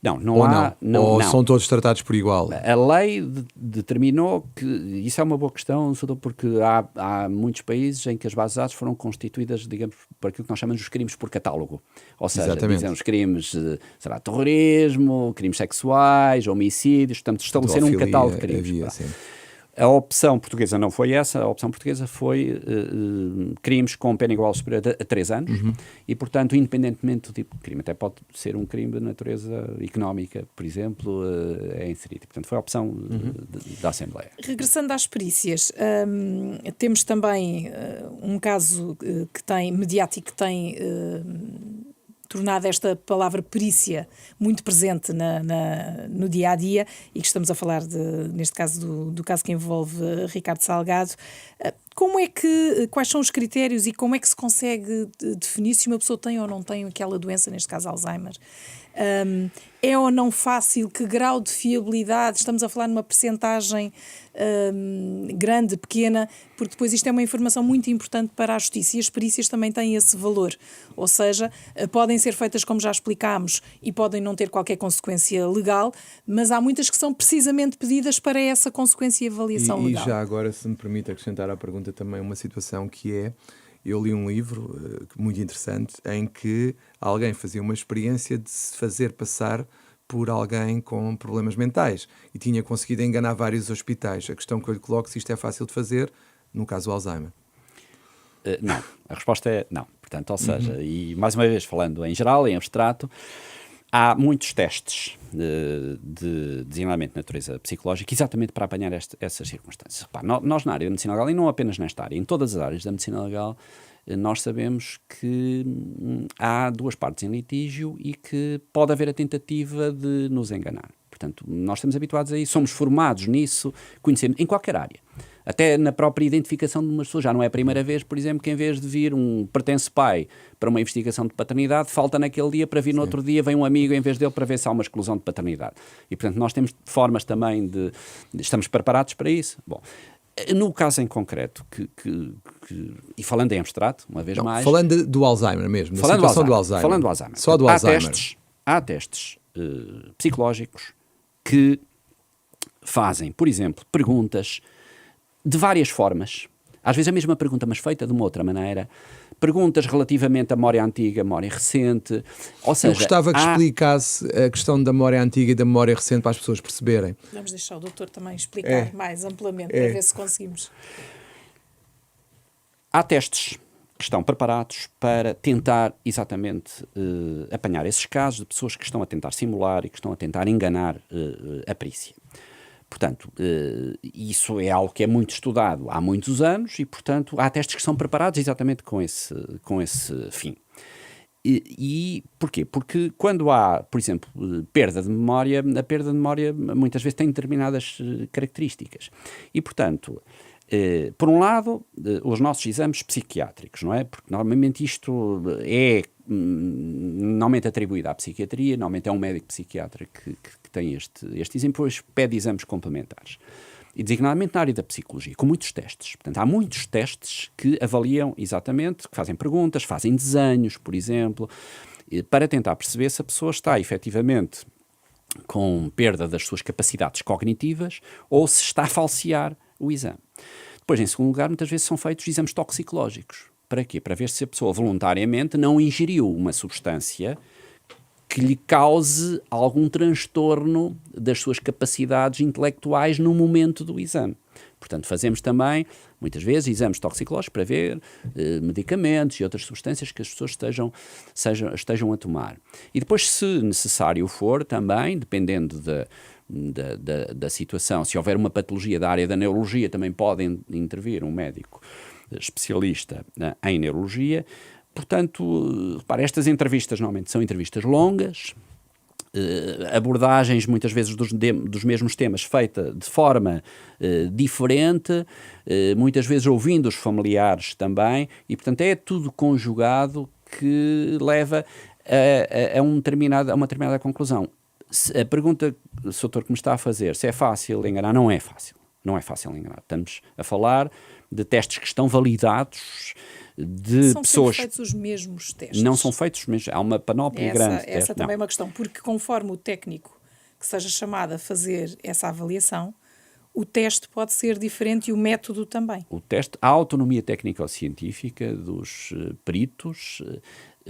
Não ou há... Ou são todos tratados por igual? A lei determinou que... Isso é uma boa questão, porque há muitos países em que as bases de dados foram constituídas, digamos, por aquilo que nós chamamos de crimes por catálogo. Ou seja, dizem os crimes, terrorismo, crimes sexuais, homicídios, portanto, estabelecer um catálogo de crimes. A opção portuguesa não foi essa, a opção portuguesa foi crimes com pena igual ou superior a 3 anos e, portanto, independentemente do tipo de crime, até pode ser um crime de natureza económica, por exemplo, é inserido. Portanto, foi a opção da Assembleia. Regressando às perícias, temos também um caso mediático que tem tornado esta palavra perícia muito presente no dia-a-dia e que estamos a falar, neste caso, do caso que envolve Ricardo Salgado. Quais são os critérios e como é que se consegue definir se uma pessoa tem ou não tem aquela doença, neste caso Alzheimer? É ou não fácil? Que grau de fiabilidade? Estamos a falar numa percentagem grande, pequena, porque depois isto é uma informação muito importante para a justiça e as perícias também têm esse valor. Ou seja, podem ser feitas como já explicámos e podem não ter qualquer consequência legal, mas há muitas que são precisamente pedidas para essa consequência e avaliação legal. E já agora, se me permite acrescentar à pergunta também uma situação que é... Eu li um livro muito interessante em que alguém fazia uma experiência de se fazer passar por alguém com problemas mentais e tinha conseguido enganar vários hospitais. A questão que eu lhe coloco, se isto é fácil de fazer, no caso do Alzheimer. Não, a resposta é não. Portanto, ou seja, e mais uma vez falando em geral, em abstrato, há muitos testes de designadamente de natureza psicológica exatamente para apanhar essas circunstâncias. Repare, nós na área da medicina legal, e não apenas nesta área, em todas as áreas da medicina legal, nós sabemos que há duas partes em litígio e que pode haver a tentativa de nos enganar. Portanto, nós estamos habituados a isso, somos formados nisso, conhecemos em qualquer área. Até na própria identificação de uma pessoa. Já não é a primeira vez, por exemplo, que em vez de vir um pertence-pai para uma investigação de paternidade, falta naquele dia para vir no outro dia, vem um amigo em vez dele para ver se há uma exclusão de paternidade. E, portanto, nós temos formas também estamos preparados para isso. Bom, no caso em concreto, e falando em abstrato, uma vez mais... Falando do Alzheimer mesmo, da situação do Alzheimer. Falando do Alzheimer. Só do Alzheimer. Há testes psicológicos que fazem, por exemplo, perguntas de várias formas, às vezes a mesma pergunta, mas feita de uma outra maneira, perguntas relativamente à memória antiga, memória recente, ou seja... Eu gostava que explicasse a questão da memória antiga e da memória recente para as pessoas perceberem. Vamos deixar o doutor também explicar mais amplamente, para ver se conseguimos. Há testes que estão preparados para tentar exatamente apanhar esses casos de pessoas que estão a tentar simular e que estão a tentar enganar a perícia. Portanto, isso é algo que é muito estudado há muitos anos e, portanto, há testes que são preparados exatamente com esse fim. E porquê? Porque quando há, por exemplo, perda de memória, a perda de memória muitas vezes tem determinadas características. E, portanto, por um lado, os nossos exames psiquiátricos, não é? Porque normalmente isto é normalmente atribuído à psiquiatria, normalmente é um médico psiquiatra que tem este exame, depois pede exames complementares. E designadamente na área da psicologia, com muitos testes. Portanto, há muitos testes que avaliam exatamente, que fazem perguntas, fazem desenhos, por exemplo, para tentar perceber se a pessoa está efetivamente com perda das suas capacidades cognitivas ou se está a falsear o exame. Depois, em segundo lugar, muitas vezes são feitos exames toxicológicos. Para quê? Para ver se a pessoa voluntariamente não ingeriu uma substância que lhe cause algum transtorno das suas capacidades intelectuais no momento do exame. Portanto, fazemos também, muitas vezes, exames toxicológicos para ver medicamentos e outras substâncias que as pessoas estejam a tomar. E depois, se necessário for, também, dependendo da situação, se houver uma patologia da área da neurologia, também pode intervir um médico especialista em neurologia. Portanto, repare, estas entrevistas normalmente são entrevistas longas, abordagens muitas vezes dos mesmos temas feita de forma diferente, muitas vezes ouvindo os familiares também, e portanto é tudo conjugado que leva a uma determinada conclusão. A pergunta, doutor, que me está a fazer, se é fácil enganar, não é fácil. Não é fácil enganar. Estamos a falar de testes que estão validados, de são pessoas... São feitos os mesmos testes? Não são feitos os mesmos, há uma panóplia grande de testes. Essa também é uma questão, porque conforme o técnico que seja chamado a fazer essa avaliação, o teste pode ser diferente e o método também. O teste, a autonomia técnico-científica dos peritos,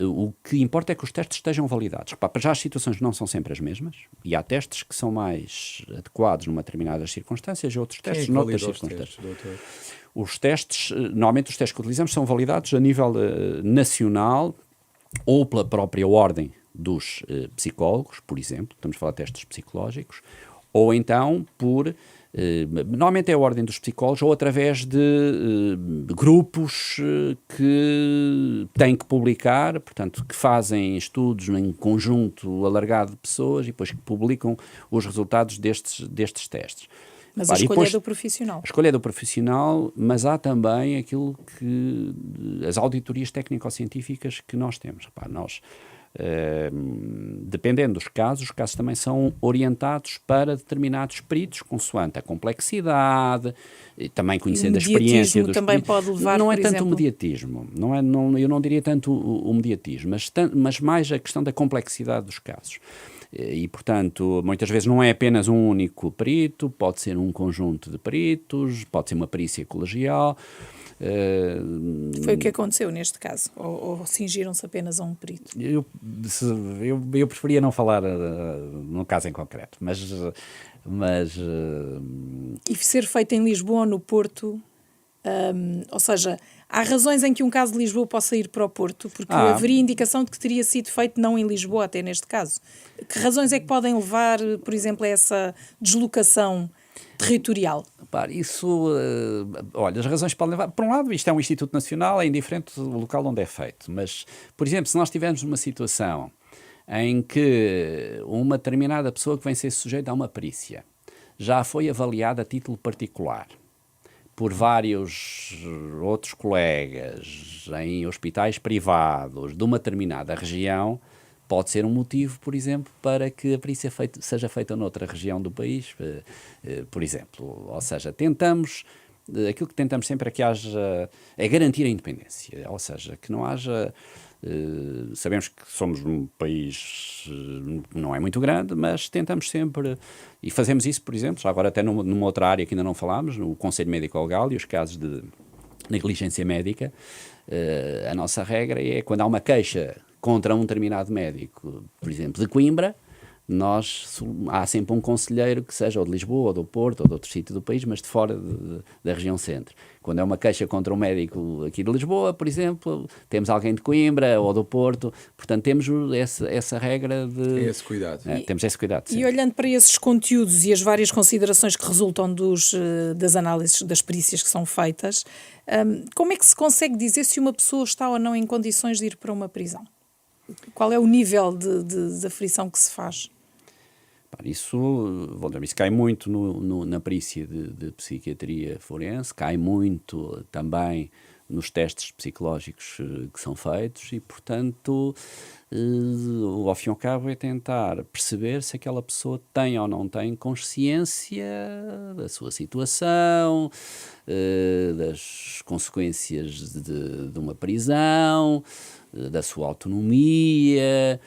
o que importa é que os testes estejam validados. Repara, já as situações não são sempre as mesmas e há testes que são mais adequados numa determinadas circunstâncias e outros testes noutras circunstâncias. Os testes, normalmente os testes que utilizamos são validados a nível nacional ou pela própria ordem dos psicólogos, por exemplo, estamos a falar de testes psicológicos, ou então por... normalmente é a ordem dos psicólogos ou através de grupos que têm que publicar, portanto, que fazem estudos em conjunto alargado de pessoas e depois que publicam os resultados destes testes. Mas a escolha é do profissional. A escolha é do profissional, mas há também aquilo que... as auditorias técnico-científicas que nós temos. Repara, nós... dependendo dos casos, os casos também são orientados para determinados peritos, consoante a complexidade, e também conhecendo a experiência dos também peritos. pode levar, não é por tanto exemplo... o mediatismo, eu não diria tanto o mediatismo, mas mais a questão da complexidade dos casos. E, portanto, muitas vezes não é apenas um único perito, pode ser um conjunto de peritos, pode ser uma perícia colegial. Foi o que aconteceu neste caso? Ou cingiram-se apenas a um perito? Eu preferia não falar no caso em concreto, mas E ser feito em Lisboa ou no Porto, ou seja, há razões em que um caso de Lisboa possa ir para o Porto, porque haveria indicação de que teria sido feito não em Lisboa, até neste caso. Que razões é que podem levar, por exemplo, a essa deslocação territorial? Isso, olha, as razões podem levar... Por um lado, isto é um Instituto Nacional, é indiferente do local onde é feito, mas, por exemplo, se nós tivermos uma situação em que uma determinada pessoa que vem ser sujeita a uma perícia já foi avaliada a título particular por vários outros colegas em hospitais privados de uma determinada região, pode ser um motivo, por exemplo, para que a perícia seja feita noutra região do país, por exemplo. Ou seja, aquilo que tentamos sempre é que haja, é garantir a independência, ou seja, que não haja... sabemos que somos um país não é muito grande, mas tentamos sempre, e fazemos isso, por exemplo, já agora até numa outra área que ainda não falámos, no Conselho Médico-Legal e os casos de negligência médica. A nossa regra é quando há uma queixa contra um determinado médico, por exemplo, de Coimbra, há sempre um conselheiro que seja ou de Lisboa, ou do Porto, ou de outro sítio do país, mas de fora da região centro. Quando é uma queixa contra um médico aqui de Lisboa, por exemplo, temos alguém de Coimbra ou do Porto, portanto temos essa regra de... Esse cuidado. Temos esse cuidado, sim. E olhando para esses conteúdos e as várias considerações que resultam das análises, das perícias que são feitas, como é que se consegue dizer se uma pessoa está ou não em condições de ir para uma prisão? Qual é o nível de aflição que se faz? Isso cai muito na perícia de psiquiatria forense, cai muito também nos testes psicológicos que são feitos e, portanto, ao fim e ao cabo é tentar perceber se aquela pessoa tem ou não tem consciência da sua situação, das consequências de uma prisão, da sua autonomia.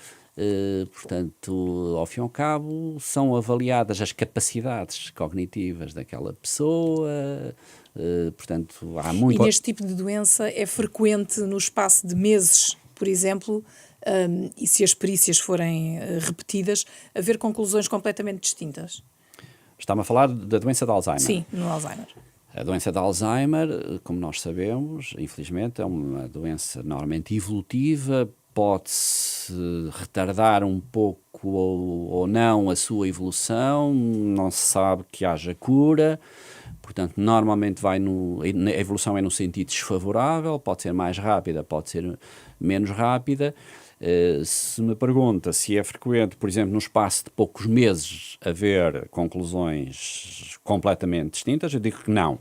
Portanto, ao fim e ao cabo, são avaliadas as capacidades cognitivas daquela pessoa. Portanto, há muito... E neste tipo de doença é frequente no espaço de meses, por exemplo, e se as perícias forem repetidas, haver conclusões completamente distintas? Está-me a falar da doença de Alzheimer? Sim, no Alzheimer. A doença de Alzheimer, como nós sabemos, infelizmente, é uma doença normalmente evolutiva, pode-se retardar um pouco ou não a sua evolução, não se sabe que haja cura, portanto, normalmente a evolução é no sentido desfavorável, pode ser mais rápida, pode ser menos rápida. Se me pergunta se é frequente, por exemplo, no espaço de poucos meses, haver conclusões completamente distintas, eu digo que não.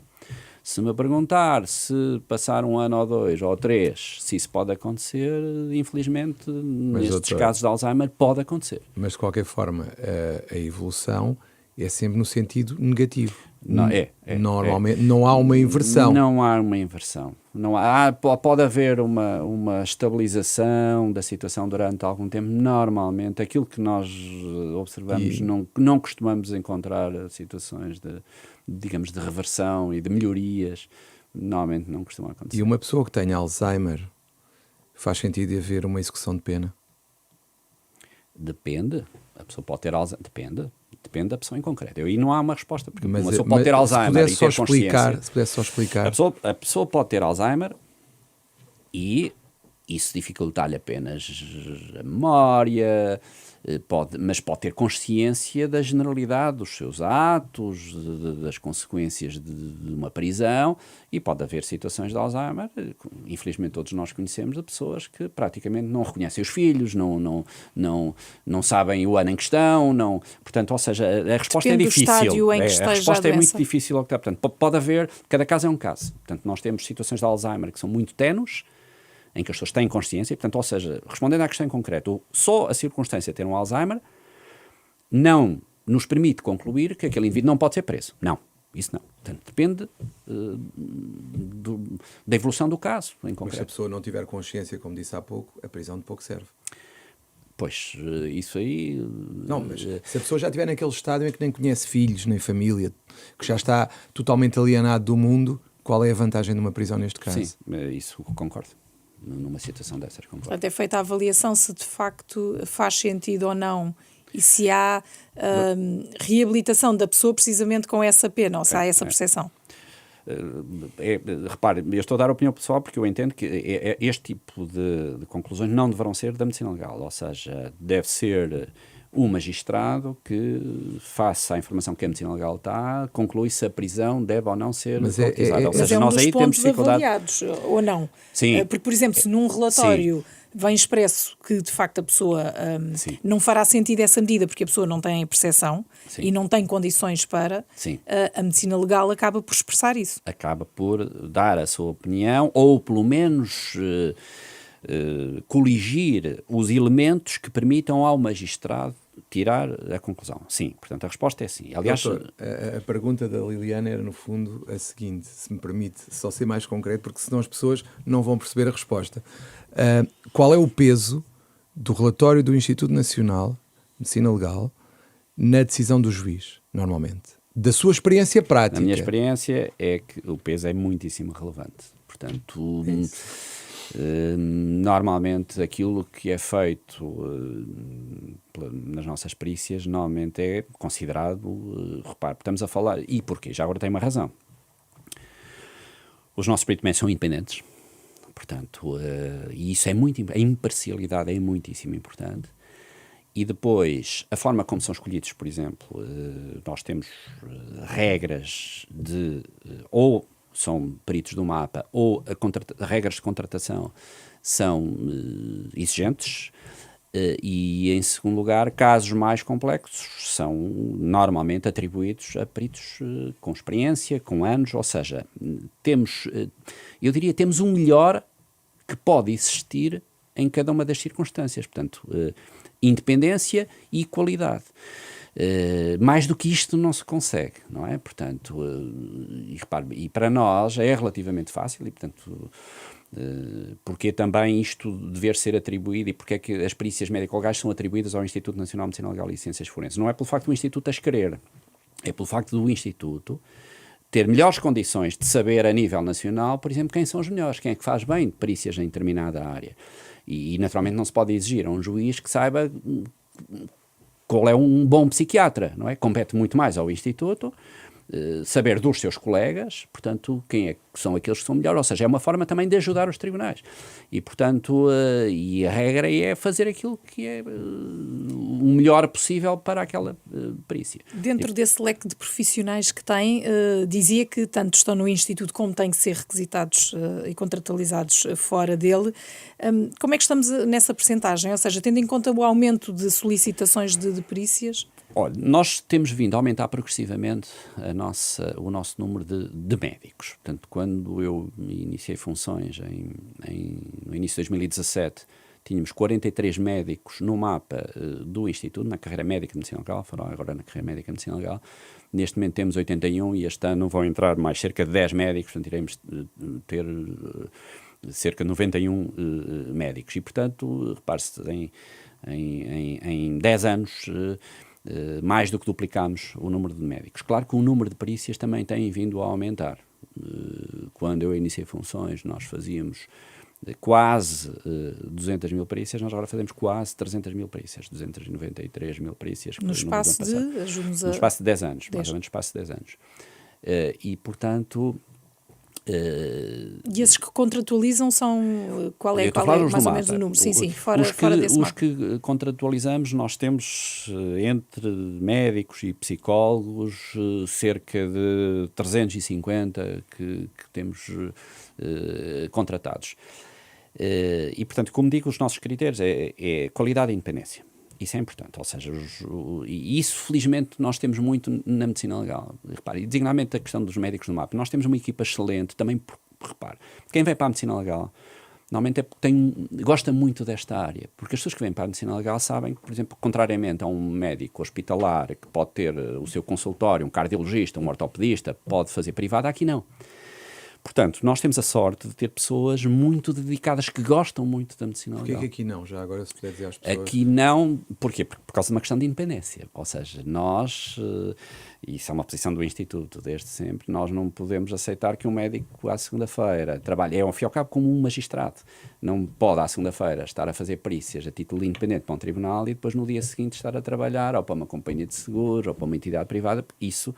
Se me perguntar se passar 1 ano ou 2 ou 3, se isso pode acontecer, infelizmente, nestes casos de Alzheimer, pode acontecer. Mas, de qualquer forma, a evolução é sempre no sentido negativo. Não, Normalmente não há uma inversão. Não há uma inversão. Não há, pode haver uma estabilização da situação durante algum tempo. Normalmente, aquilo que nós observamos, não costumamos encontrar situações digamos, de reversão e de melhorias. Normalmente não costuma acontecer. E uma pessoa que tenha Alzheimer, faz sentido haver uma execução de pena? Depende. A pessoa pode ter Alzheimer. Depende da pessoa em concreto. E não há uma resposta, porque Mas, uma pessoa pode ter Alzheimer e ter consciência. Se pudesse só explicar. A pessoa pode ter Alzheimer e isso dificultar-lhe apenas a memória, mas pode ter consciência da generalidade dos seus atos, das consequências de uma prisão, e pode haver situações de Alzheimer, infelizmente todos nós conhecemos, de pessoas que praticamente não reconhecem os filhos, não sabem o ano em questão, portanto, ou seja, a resposta Depende é difícil. do estádio em que esteja a resposta a é muito doença. difícil. Portanto, pode haver, cada caso é um caso. Portanto, nós temos situações de Alzheimer que são muito tenues, em que as pessoas têm consciência, portanto, ou seja, respondendo à questão em concreto, só a circunstância de ter um Alzheimer não nos permite concluir que aquele indivíduo não pode ser preso. Não, isso não. Portanto, depende da evolução do caso, em Mas se a concreto. pessoa não tiver consciência, como disse há pouco, a prisão de pouco serve. Pois, isso aí... Não, mas se a pessoa já estiver naquele estádio em que nem conhece filhos, nem família, que já está totalmente alienado do mundo, qual é a vantagem de uma prisão neste caso? Sim, isso concordo. Numa situação dessas, concordo. Portanto, é feita a avaliação se de facto faz sentido ou não e se há reabilitação da pessoa precisamente com essa pena, ou se há essa percepção. Repare, eu estou a dar a opinião pessoal porque eu entendo que este tipo de conclusões não deverão ser da medicina legal, ou seja, deve ser o magistrado que, face à informação que a medicina legal está, conclui se a prisão deve ou não ser utilizada. Ou Mas seja, é um nós dos aí temos pontos dificuldade. avaliados, ou não? Sim. Porque, por exemplo, se num relatório vem expresso que de facto a pessoa não fará sentido essa medida porque a pessoa não tem percepção e não tem condições para, a medicina legal acaba por expressar isso. Acaba por dar a sua opinião ou pelo menos coligir os elementos que permitam ao magistrado tirar a conclusão. Sim, portanto a resposta é sim. Aliás, doutor, a pergunta da Liliana era no fundo a seguinte, se me permite só ser mais concreto, porque senão as pessoas não vão perceber a resposta. Qual é o peso do relatório do Instituto Nacional de Medicina Legal na decisão do juiz, normalmente? Da sua experiência prática. A minha experiência é que o peso é muitíssimo relevante. Portanto, normalmente aquilo que é feito nas nossas perícias normalmente é considerado, repare, estamos a falar, e porquê? Já agora tem uma razão. Os nossos peritos são independentes, portanto, e isso é muito, a imparcialidade é muitíssimo importante. E depois, a forma como são escolhidos, por exemplo, nós temos regras ou são peritos do mapa, ou regras de contratação são exigentes, e, em segundo lugar, casos mais complexos são normalmente atribuídos a peritos com experiência, com anos, ou seja, eu diria, temos um melhor que pode existir em cada uma das circunstâncias, portanto, independência e qualidade. Mais do que isto não se consegue, não é? Portanto, e para nós é relativamente fácil, e portanto, porque também isto dever ser atribuído, e porque é que as perícias médico-legais são atribuídas ao Instituto Nacional de Medicina Legal e Ciências Forenses? Não é pelo facto do Instituto as querer, é pelo facto do Instituto ter melhores condições de saber a nível nacional, por exemplo, quem são os melhores, quem é que faz bem de perícias em determinada área. E naturalmente não se pode exigir a um juiz que saiba qual é um bom psiquiatra, não é? Compete muito mais ao Instituto saber dos seus colegas, portanto, quem é que são aqueles que são melhores, ou seja, é uma forma também de ajudar os tribunais. E, portanto, e a regra é fazer aquilo que é o melhor possível para aquela perícia. Dentro desse leque de profissionais que tem, dizia que tanto estão no Instituto como têm que ser requisitados e contratualizados fora dele. Como é que estamos nessa percentagem? Ou seja, tendo em conta o aumento de solicitações de perícias? Olha, nós temos vindo a aumentar progressivamente o nosso número de médicos. Portanto, quando eu iniciei funções no início de 2017, tínhamos 43 médicos no mapa do Instituto, na carreira médica de Medicina Legal, foram agora na carreira médica de Medicina Legal. Neste momento temos 81 e este ano vão entrar mais cerca de 10 médicos, portanto iremos ter cerca de 91 médicos. E, portanto, repare-se, em 10 anos, mais do que duplicámos o número de médicos. Claro que o número de perícias também tem vindo a aumentar. Quando eu iniciei funções, nós fazíamos quase 200 mil perícias, nós agora fazemos quase 300 mil perícias, 293 mil perícias. No espaço no espaço de 10 anos, mais ou menos no espaço de 10 anos. E, portanto... E esses que contratualizam são... Qual é mais ou menos o número? Sim, fora desse mapa. Os que contratualizamos, nós temos entre médicos e psicólogos cerca de 350 que temos contratados. E, portanto, como digo, os nossos critérios é qualidade e independência. Isso é importante, ou seja, e isso felizmente nós temos muito na medicina legal. Repare, e designadamente a questão dos médicos no mapa. Nós temos uma equipa excelente, também, repare, quem vem para a medicina legal normalmente é porque gosta muito desta área, porque as pessoas que vêm para a medicina legal sabem que, por exemplo, contrariamente a um médico hospitalar que pode ter o seu consultório, um cardiologista, um ortopedista, pode fazer privado, aqui não. Portanto, nós temos a sorte de ter pessoas muito dedicadas que gostam muito da medicina legal. Porquê que aqui não? Já agora, se puder dizer às pessoas. Aqui não, porquê? Por causa de uma questão de independência. Ou seja, nós, isso é uma posição do Instituto desde sempre, nós não podemos aceitar que um médico à segunda-feira trabalhe, ao fim e ao cabo, como um magistrado. Não pode à segunda-feira estar a fazer perícias a título independente para um tribunal e depois no dia seguinte estar a trabalhar ou para uma companhia de seguros ou para uma entidade privada. Isso,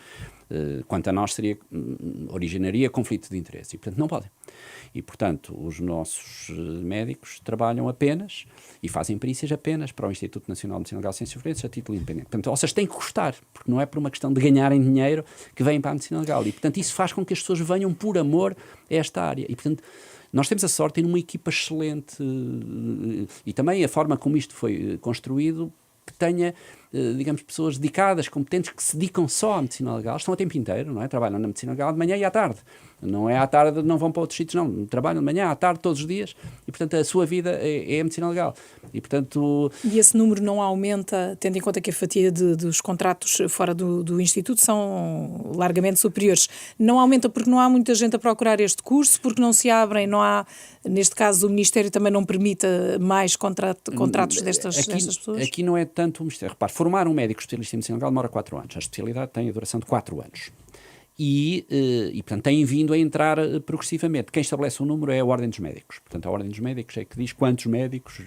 quanto a nós, originaria conflito de interesse. E, portanto, não podem. E, portanto, os nossos médicos trabalham apenas e fazem perícias apenas para o Instituto Nacional de Medicina Legal e Ciências Forenses a título independente. Portanto, ou seja, têm que gostar, porque não é por uma questão de ganharem dinheiro que vêm para a medicina legal. E, portanto, isso faz com que as pessoas venham por amor a esta área. E, portanto, nós temos a sorte de ter uma equipa excelente e também a forma como isto foi construído, que tenha, digamos, pessoas dedicadas, competentes, que se dedicam só à medicina legal, estão a tempo inteiro, não é? Trabalham na medicina legal de manhã e à tarde. Não é à tarde, não vão para outros sítios, não. Trabalham de manhã, à tarde, todos os dias, e, portanto, a sua vida é a medicina legal. E, portanto... E esse número não aumenta, tendo em conta que a fatia dos contratos fora do Instituto são largamente superiores. Não aumenta porque não há muita gente a procurar este curso, porque não se abrem, não há... Neste caso, o Ministério também não permite mais contratos destas pessoas? Aqui não é tanto o Ministério. Repare, formar um médico especialista em medicina legal demora 4 anos. A especialidade tem a duração de 4 anos. E, portanto, têm vindo a entrar progressivamente. Quem estabelece o número é a Ordem dos Médicos. Portanto, a Ordem dos Médicos é que diz quantos médicos,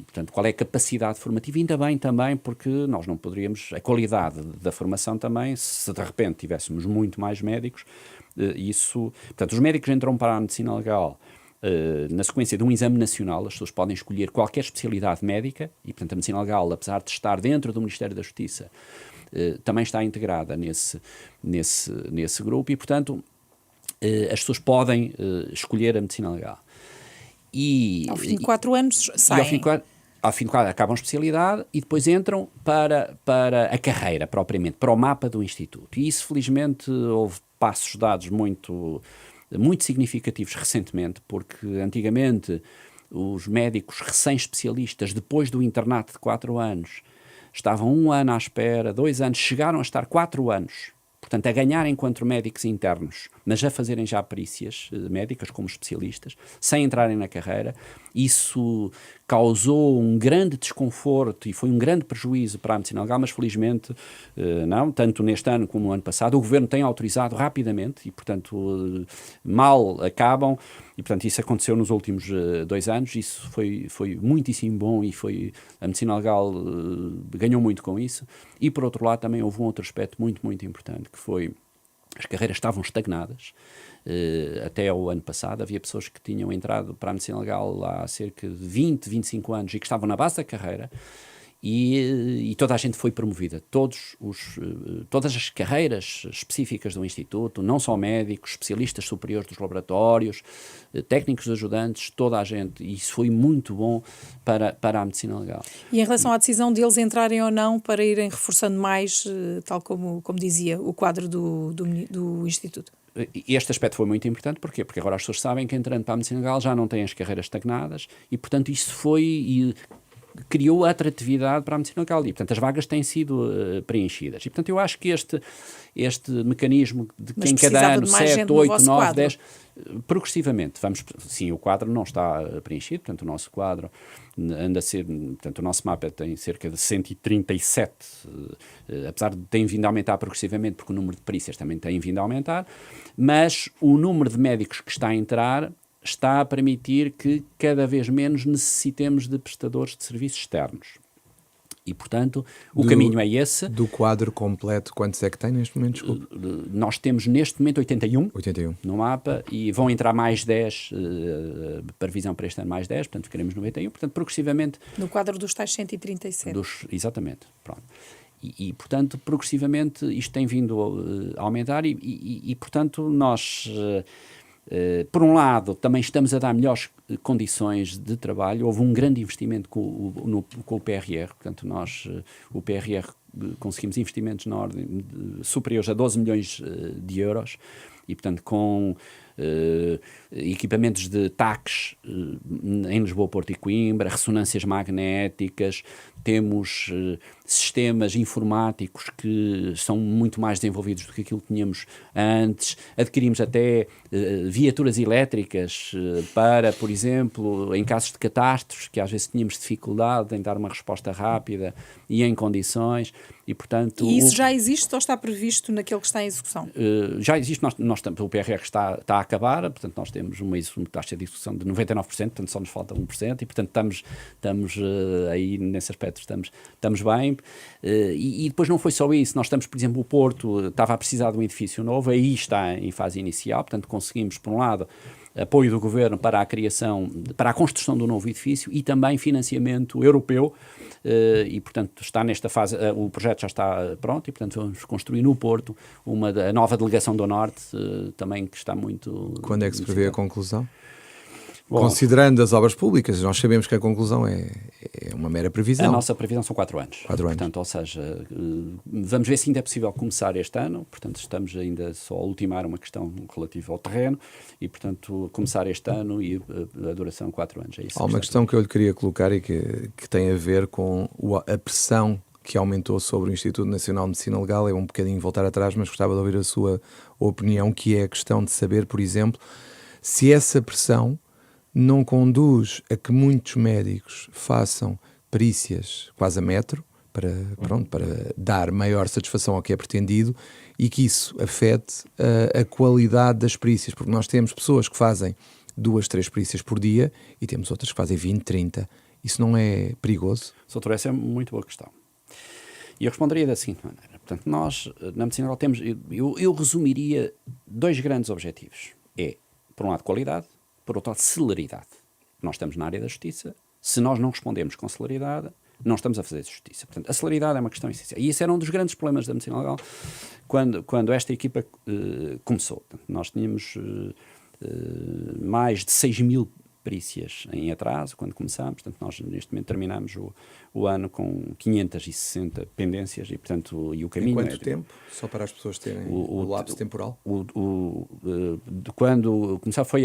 portanto, qual é a capacidade formativa. E ainda bem também, porque nós não poderíamos... A qualidade da formação também, se de repente tivéssemos muito mais médicos, isso... Portanto, os médicos entram para a medicina legal na sequência de um exame nacional. As pessoas podem escolher qualquer especialidade médica e, portanto, a medicina legal, apesar de estar dentro do Ministério da Justiça, também está integrada nesse grupo e, portanto, as pessoas podem escolher a medicina legal. E ao fim de 4 anos saem. Ao fim de 4 acabam a especialidade e depois entram para a carreira, propriamente, para o mapa do Instituto. E isso, felizmente, houve passos dados muito significativos recentemente, porque antigamente os médicos recém-especialistas, depois do internato de 4 anos, estavam 1 ano à espera, 2 anos, chegaram a estar 4 anos, portanto, a ganhar enquanto médicos internos, mas a fazerem já perícias médicas como especialistas, sem entrarem na carreira. Isso causou um grande desconforto e foi um grande prejuízo para a medicina legal, mas felizmente não, tanto neste ano como no ano passado. O Governo tem autorizado rapidamente e, portanto, mal acabam. E, portanto, isso aconteceu nos últimos 2 anos. Isso foi muitíssimo bom e a medicina legal ganhou muito com isso. E, por outro lado, também houve um outro aspecto muito, muito importante, que foi as carreiras estavam estagnadas. Até o ano passado havia pessoas que tinham entrado para a medicina legal há cerca de 20, 25 anos e que estavam na base da carreira e toda a gente foi promovida. Todas as carreiras específicas do Instituto, não só médicos, especialistas superiores dos laboratórios, técnicos ajudantes, toda a gente. E isso foi muito bom para a medicina legal. E em relação à decisão deles entrarem ou não para irem reforçando mais, tal como dizia, o quadro do Instituto? este aspecto foi muito importante. Porquê? Porque agora as pessoas sabem que entrando para a medicina legal já não têm as carreiras estagnadas e, portanto, isso criou a atratividade para a medicina legal e, portanto, as vagas têm sido preenchidas. E, portanto, eu acho que este mecanismo de que em cada ano 7, 8, 9, 10... Progressivamente, sim, o quadro não está preenchido, portanto o nosso quadro anda a ser, portanto o nosso mapa tem cerca de 137, apesar de ter vindo a aumentar progressivamente, porque o número de perícias também tem vindo a aumentar, mas o número de médicos que está a entrar está a permitir que cada vez menos necessitemos de prestadores de serviços externos. E, portanto, o caminho é esse. Do quadro completo, quantos é que tem neste momento? Desculpe. Nós temos neste momento 81 no mapa e vão entrar mais 10, previsão para este ano mais 10, portanto ficaremos 91, portanto progressivamente... No quadro dos tais 137. Exatamente, pronto. E, portanto, progressivamente isto tem vindo a aumentar e portanto, nós... por um lado, também estamos a dar melhores condições de trabalho. Houve um grande investimento com o PRR, portanto, o PRR, conseguimos investimentos na ordem superiores a 12 milhões de euros e, portanto, com equipamentos de TACs em Lisboa, Porto e Coimbra, ressonâncias magnéticas, temos sistemas informáticos que são muito mais desenvolvidos do que aquilo que tínhamos antes, adquirimos até viaturas elétricas para, por exemplo, em casos de catástrofes, que às vezes tínhamos dificuldade em dar uma resposta rápida e em condições, e portanto... E isso já existe ou está previsto naquele que está em execução? Já existe, o PRR está a acabar, portanto nós temos uma taxa de execução de 99%, portanto só nos falta 1%, e portanto estamos aí nesse aspecto, estamos bem. E depois não foi só isso, nós estamos, por exemplo, o Porto estava a precisar de um edifício novo, aí está em fase inicial, portanto conseguimos, por um lado, apoio do Governo para a construção do novo edifício e também financiamento europeu, e portanto está nesta fase, o projeto já está pronto e portanto vamos construir no Porto a nova delegação do Norte, também que está muito... Quando é que se prevê a conclusão? Bom, considerando as obras públicas, nós sabemos que a conclusão é uma mera previsão. A nossa previsão são 4 anos. 4 anos. Portanto, ou seja, vamos ver se ainda é possível começar este ano. Portanto, estamos ainda só a ultimar uma questão relativa ao terreno e, portanto, começar este ano e a duração 4 anos. É isso. Há uma questão que eu lhe queria colocar e que tem a ver com a pressão que aumentou sobre o Instituto Nacional de Medicina Legal. É um bocadinho voltar atrás, mas gostava de ouvir a sua opinião, que é a questão de saber, por exemplo, se essa pressão não conduz a que muitos médicos façam perícias quase a metro para dar maior satisfação ao que é pretendido e que isso afete a qualidade das perícias, porque nós temos pessoas que fazem 2, 3 perícias por dia e temos outras que fazem 20, 30. Isso não é perigoso? Doutor, essa é muito boa questão. E eu responderia da seguinte maneira. Portanto, nós, na medicina legal, temos... Eu resumiria 2 grandes objetivos. Por um lado, qualidade, por outro lado, celeridade. Nós estamos na área da justiça. Se nós não respondemos com celeridade, não estamos a fazer justiça. Portanto, a celeridade é uma questão essencial. E isso era um dos grandes problemas da medicina legal quando esta equipa começou. Portanto, nós tínhamos mais de 6.000 perícias em atraso quando começámos. Portanto, nós neste momento terminamos o ano com 560 pendências e, portanto, o caminho... Em quanto tempo? Só para as pessoas terem o lapso temporal? Quando começar foi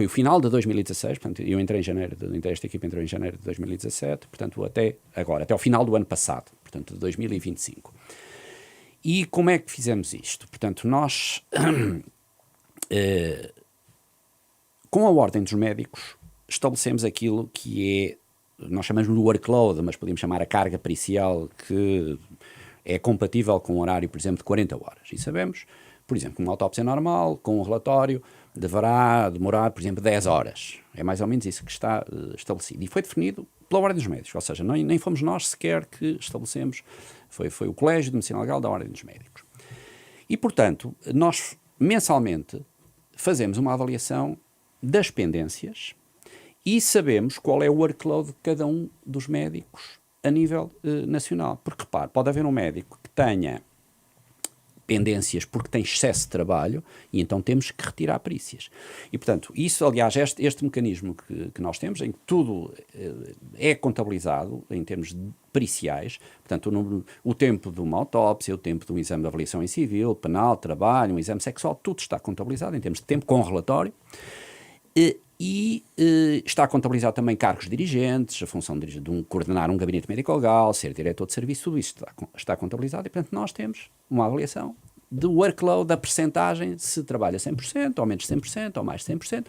o final de 2016, portanto, esta equipa entrou em janeiro de 2017, portanto, até o final do ano passado, portanto, de 2025. E como é que fizemos isto? Portanto, nós... com a Ordem dos Médicos, estabelecemos aquilo que nós chamamos de workload, mas podemos chamar a carga pericial, que é compatível com um horário, por exemplo, de 40 horas. E sabemos, por exemplo, que uma autópsia normal, com um relatório, deverá demorar, por exemplo, 10 horas. É mais ou menos isso que está estabelecido. E foi definido pela Ordem dos Médicos, ou seja, nem fomos nós sequer que estabelecemos, foi o Colégio de Medicina Legal da Ordem dos Médicos. E, portanto, nós mensalmente fazemos uma avaliação das pendências e sabemos qual é o workload de cada um dos médicos a nível nacional. Porque, repare, pode haver um médico que tenha pendências porque tem excesso de trabalho e então temos que retirar perícias. E, portanto, isso, aliás, este mecanismo que nós temos, em que tudo é contabilizado em termos periciais, portanto, o tempo de uma autópsia, o tempo de um exame de avaliação em civil, penal, trabalho, um exame sexual, tudo está contabilizado em termos de tempo, com relatório. E está contabilizado também cargos dirigentes, a função de coordenar um gabinete médico-legal, ser diretor de serviço, tudo isso está contabilizado e, portanto, nós temos uma avaliação do workload, da percentagem, se trabalha 100%, ou menos 100%, ou mais 100%.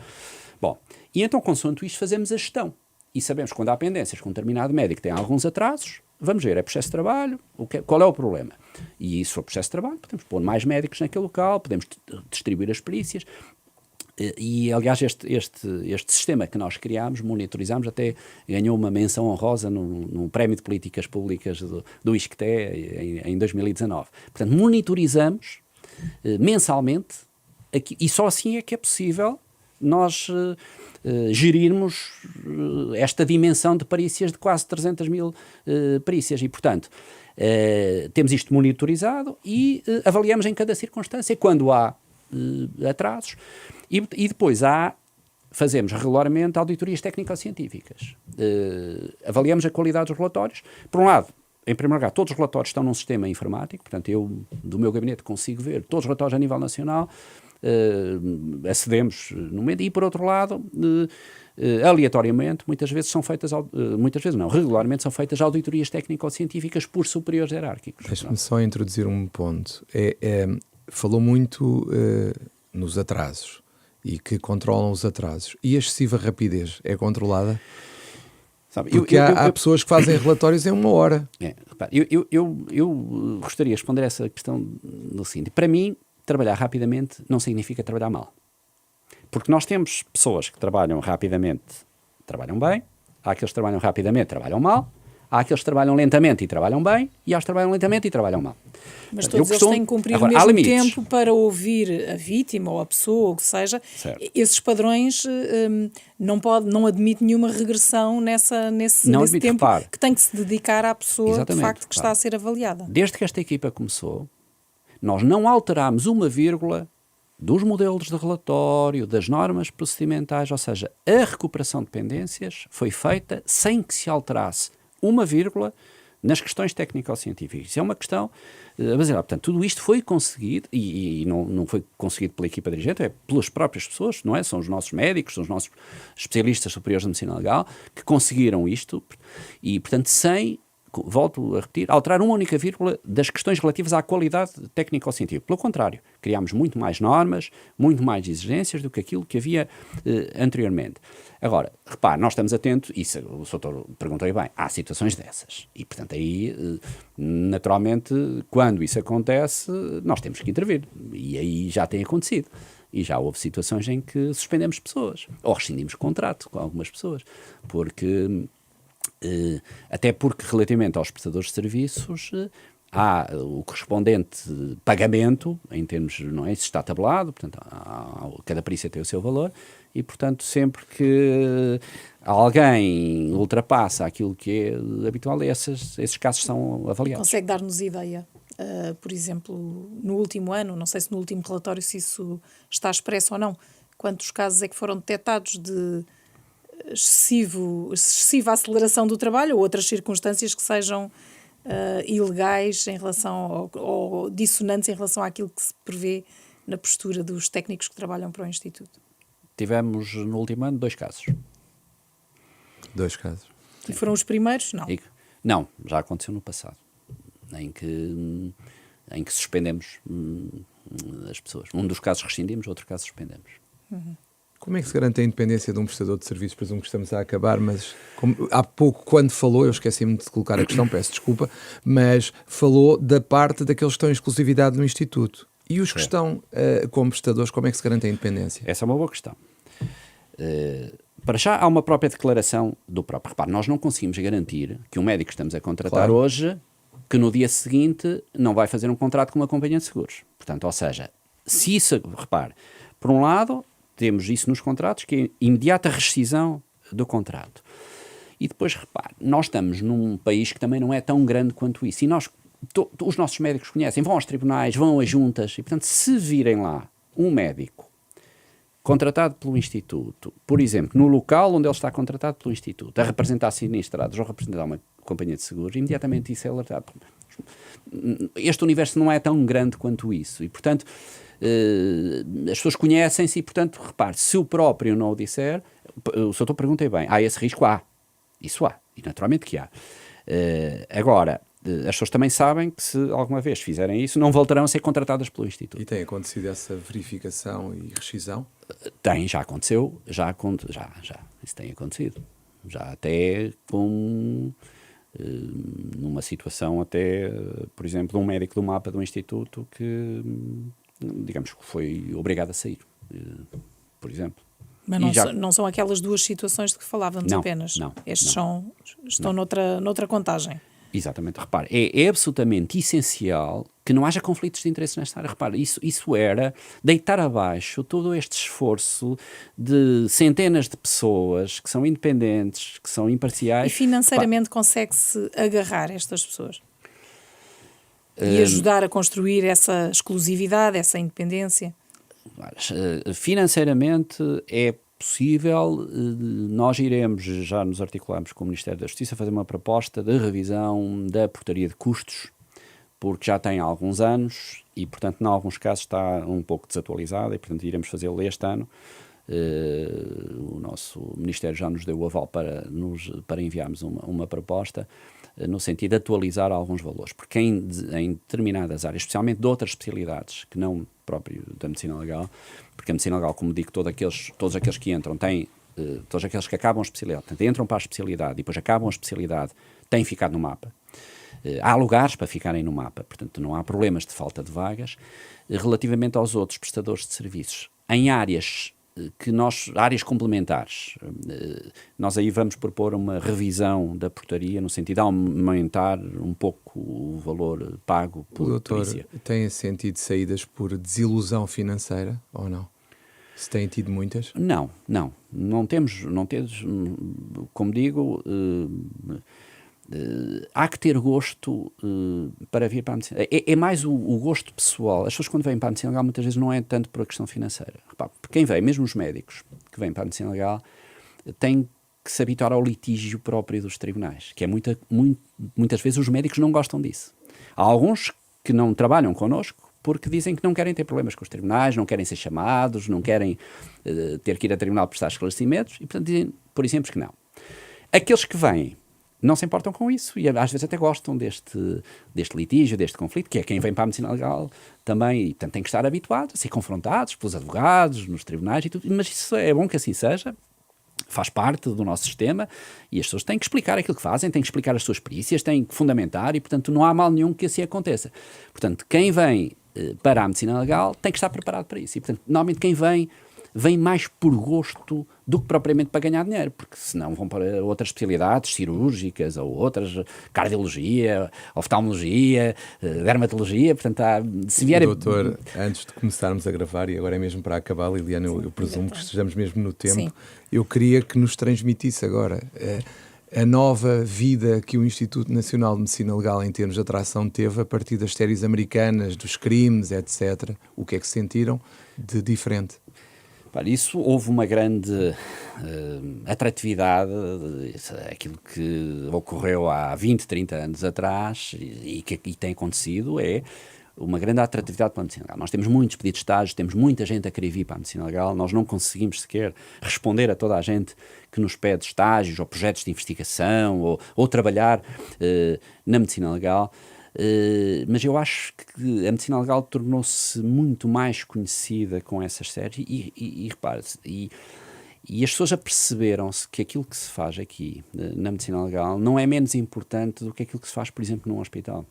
Bom, e então, consoante isto, fazemos a gestão. E sabemos que quando há pendências com um determinado médico tem alguns atrasos, vamos ver, é processo de trabalho, qual é o problema? E se for processo de trabalho, podemos pôr mais médicos naquele local, podemos distribuir as perícias. E, aliás, este sistema que nós criámos, monitorizámos, até ganhou uma menção honrosa no Prémio de Políticas Públicas do ISCTE em 2019. Portanto, monitorizamos mensalmente, e só assim é que é possível nós gerirmos esta dimensão de perícias de quase 300 mil perícias. E, portanto, temos isto monitorizado e avaliamos em cada circunstância, quando há atrasos. E depois fazemos regularmente auditorias técnico-científicas. Avaliamos a qualidade dos relatórios. Por um lado, em primeiro lugar, todos os relatórios estão num sistema informático, portanto, eu, do meu gabinete, consigo ver todos os relatórios a nível nacional, acedemos no momento, e por outro lado, aleatoriamente, regularmente são feitas auditorias técnico-científicas por superiores hierárquicos. Deixe-me só introduzir um ponto. Falou muito nos atrasos e que controlam os atrasos. E a excessiva rapidez é controlada? Porque há pessoas que fazem relatórios em 1 hora. Eu gostaria de responder a essa questão do seguinte. Para mim, trabalhar rapidamente não significa trabalhar mal. Porque nós temos pessoas que trabalham rapidamente, trabalham bem, há aqueles que trabalham rapidamente, trabalham mal, há aqueles que trabalham lentamente e trabalham bem, e há os que trabalham lentamente e trabalham mal. Mas todos eles têm que cumprir o mesmo tempo para ouvir a vítima ou a pessoa, ou o que seja. Certo. Esses padrões não admite nenhuma regressão nesse tempo, repare, que tem que se dedicar à pessoa, exatamente, de facto, que está a ser avaliada. Desde que esta equipa começou, nós não alterámos uma vírgula dos modelos de relatório, das normas procedimentais, ou seja, a recuperação de pendências foi feita sem que se alterasse uma vírgula nas questões técnico-científicas. Isso é uma questão baseada. Portanto, tudo isto foi conseguido, e não foi conseguido pela equipa dirigente, é pelas próprias pessoas, não é? São os nossos médicos, são os nossos especialistas superiores de medicina legal que conseguiram isto, e, portanto, sem, volto a repetir, alterar uma única vírgula das questões relativas à qualidade técnico-científica. Pelo contrário, criámos muito mais normas, muito mais exigências do que aquilo que havia anteriormente. Agora, repare, nós estamos atentos, e o doutor perguntou bem, há situações dessas. E, portanto, aí, naturalmente, quando isso acontece, nós temos que intervir. E aí já tem acontecido. E já houve situações em que suspendemos pessoas, ou rescindimos contrato com algumas pessoas, até porque, relativamente aos prestadores de serviços, há o correspondente pagamento, em termos, não é? Isso está tabelado, portanto, cada perícia tem o seu valor, e, portanto, sempre que alguém ultrapassa aquilo que é habitual, esses casos são avaliados. Consegue dar-nos ideia? Por exemplo, no último ano, não sei se no último relatório se isso está expresso ou não, quantos casos é que foram detectados de excessiva aceleração do trabalho ou outras circunstâncias que sejam ilegais em relação ou dissonantes em relação àquilo que se prevê na postura dos técnicos que trabalham para o Instituto? Tivemos no último ano 2 casos. 2 casos. E foram os primeiros? Não. Não, já aconteceu no passado, em que suspendemos as pessoas. Um dos casos rescindimos, outro caso suspendemos. Uhum. Como é que se garante a independência de um prestador de serviços? Presumo que estamos a acabar, mas há pouco, quando falou, eu esqueci-me de colocar a questão, peço desculpa, mas falou da parte daqueles que estão em exclusividade no Instituto. E os que estão como prestadores, como é que se garante a independência? Essa é uma boa questão. Para já há uma própria declaração do próprio. Repare, nós não conseguimos garantir que um médico que estamos a contratar hoje, que no dia seguinte não vai fazer um contrato com uma companhia de seguros. Portanto, ou seja, se isso, repare, por um lado, temos isso nos contratos, que é imediata rescisão do contrato. E depois, repare, nós estamos num país que também não é tão grande quanto isso. E nós, os nossos médicos conhecem, vão aos tribunais, vão às juntas, e portanto, se virem lá um médico contratado pelo Instituto, por exemplo, no local onde ele está contratado pelo Instituto, a representar sinistrados ou a representar uma companhia de seguros, imediatamente isso é alertado. Este universo não é tão grande quanto isso, e portanto as pessoas conhecem-se e, portanto, repare, se o próprio não o disser, o doutor perguntei bem, há esse risco? Há. Isso há, e naturalmente que há. Agora, as pessoas também sabem que se alguma vez fizerem isso, não voltarão a ser contratadas pelo Instituto. E tem acontecido essa verificação e rescisão? Tem, já aconteceu, já, isso tem acontecido. Já até com numa situação até, por exemplo, de um médico do mapa do Instituto que, digamos, que foi obrigado a sair, por exemplo. Mas não são aquelas duas situações de que falávamos apenas. Não. Estes estão noutra contagem. Exatamente, repare, é absolutamente essencial que não haja conflitos de interesse nesta área. Repare, isso era deitar abaixo todo este esforço de centenas de pessoas que são independentes, que são imparciais. E financeiramente consegue-se agarrar estas pessoas? E ajudar a construir essa exclusividade, essa independência? Financeiramente é possível. Nós já nos articulamos com o Ministério da Justiça a fazer uma proposta de revisão da portaria de custos, porque já tem alguns anos e, portanto, em alguns casos está um pouco desatualizada e, portanto, iremos fazê-lo este ano. O nosso Ministério já nos deu o aval para enviarmos uma proposta no sentido de atualizar alguns valores, porque em determinadas áreas, especialmente de outras especialidades, que não próprio da medicina legal, porque a medicina legal, como digo, todos aqueles que entram todos aqueles que acabam a especialidade, portanto, entram para a especialidade e depois acabam a especialidade, têm ficado no mapa. Há lugares para ficarem no mapa, portanto, não há problemas de falta de vagas. Relativamente aos outros prestadores de serviços, em áreas áreas complementares, nós aí vamos propor uma revisão da portaria no sentido de aumentar um pouco o valor pago por polícia. Doutor, tem sentido saídas por desilusão financeira ou não? Se tem tido muitas? Não temos, como digo, há que ter gosto para vir para a medicina. É mais o gosto pessoal. As pessoas, quando vêm para a medicina legal, muitas vezes não é tanto por a questão financeira. Repare, porque quem vem, mesmo os médicos que vêm para a medicina legal, têm que se habituar ao litígio próprio dos tribunais, que é muitas vezes os médicos não gostam disso. Há alguns que não trabalham connosco porque dizem que não querem ter problemas com os tribunais, não querem ser chamados, não querem ter que ir a tribunal prestar esclarecimentos e, portanto, dizem, por exemplo, que não. Aqueles que vêm não se importam com isso e às vezes até gostam deste litígio, deste conflito, que é quem vem para a medicina legal também, e portanto tem que estar habituado a ser confrontados pelos advogados, nos tribunais e tudo, mas isso é bom que assim seja, faz parte do nosso sistema e as pessoas têm que explicar aquilo que fazem, têm que explicar as suas perícias, têm que fundamentar e, portanto, não há mal nenhum que assim aconteça. Portanto, quem vem para a medicina legal tem que estar preparado para isso e, portanto, normalmente quem vem mais por gosto do que propriamente para ganhar dinheiro, porque senão vão para outras especialidades cirúrgicas ou outras, cardiologia, oftalmologia, dermatologia, portanto, se vier... Doutor, antes de começarmos a gravar, e agora é mesmo para acabar, Liliana, eu presumo que estejamos mesmo no tempo, sim. Eu queria que nos transmitisse agora a nova vida que o Instituto Nacional de Medicina Legal em termos de atração teve a partir das séries americanas, dos crimes, etc. O que é que sentiram de diferente? Para isso houve uma grande atratividade, aquilo que ocorreu há 20, 30 anos atrás e que tem acontecido é uma grande atratividade para a medicina legal. Nós temos muitos pedidos de estágio, temos muita gente a querer vir para a medicina legal, nós não conseguimos sequer responder a toda a gente que nos pede estágios ou projetos de investigação ou trabalhar na medicina legal. Mas eu acho que a medicina legal tornou-se muito mais conhecida com essas séries e repare-se, e as pessoas aperceberam-se que aquilo que se faz aqui na medicina legal não é menos importante do que aquilo que se faz, por exemplo, num hospital.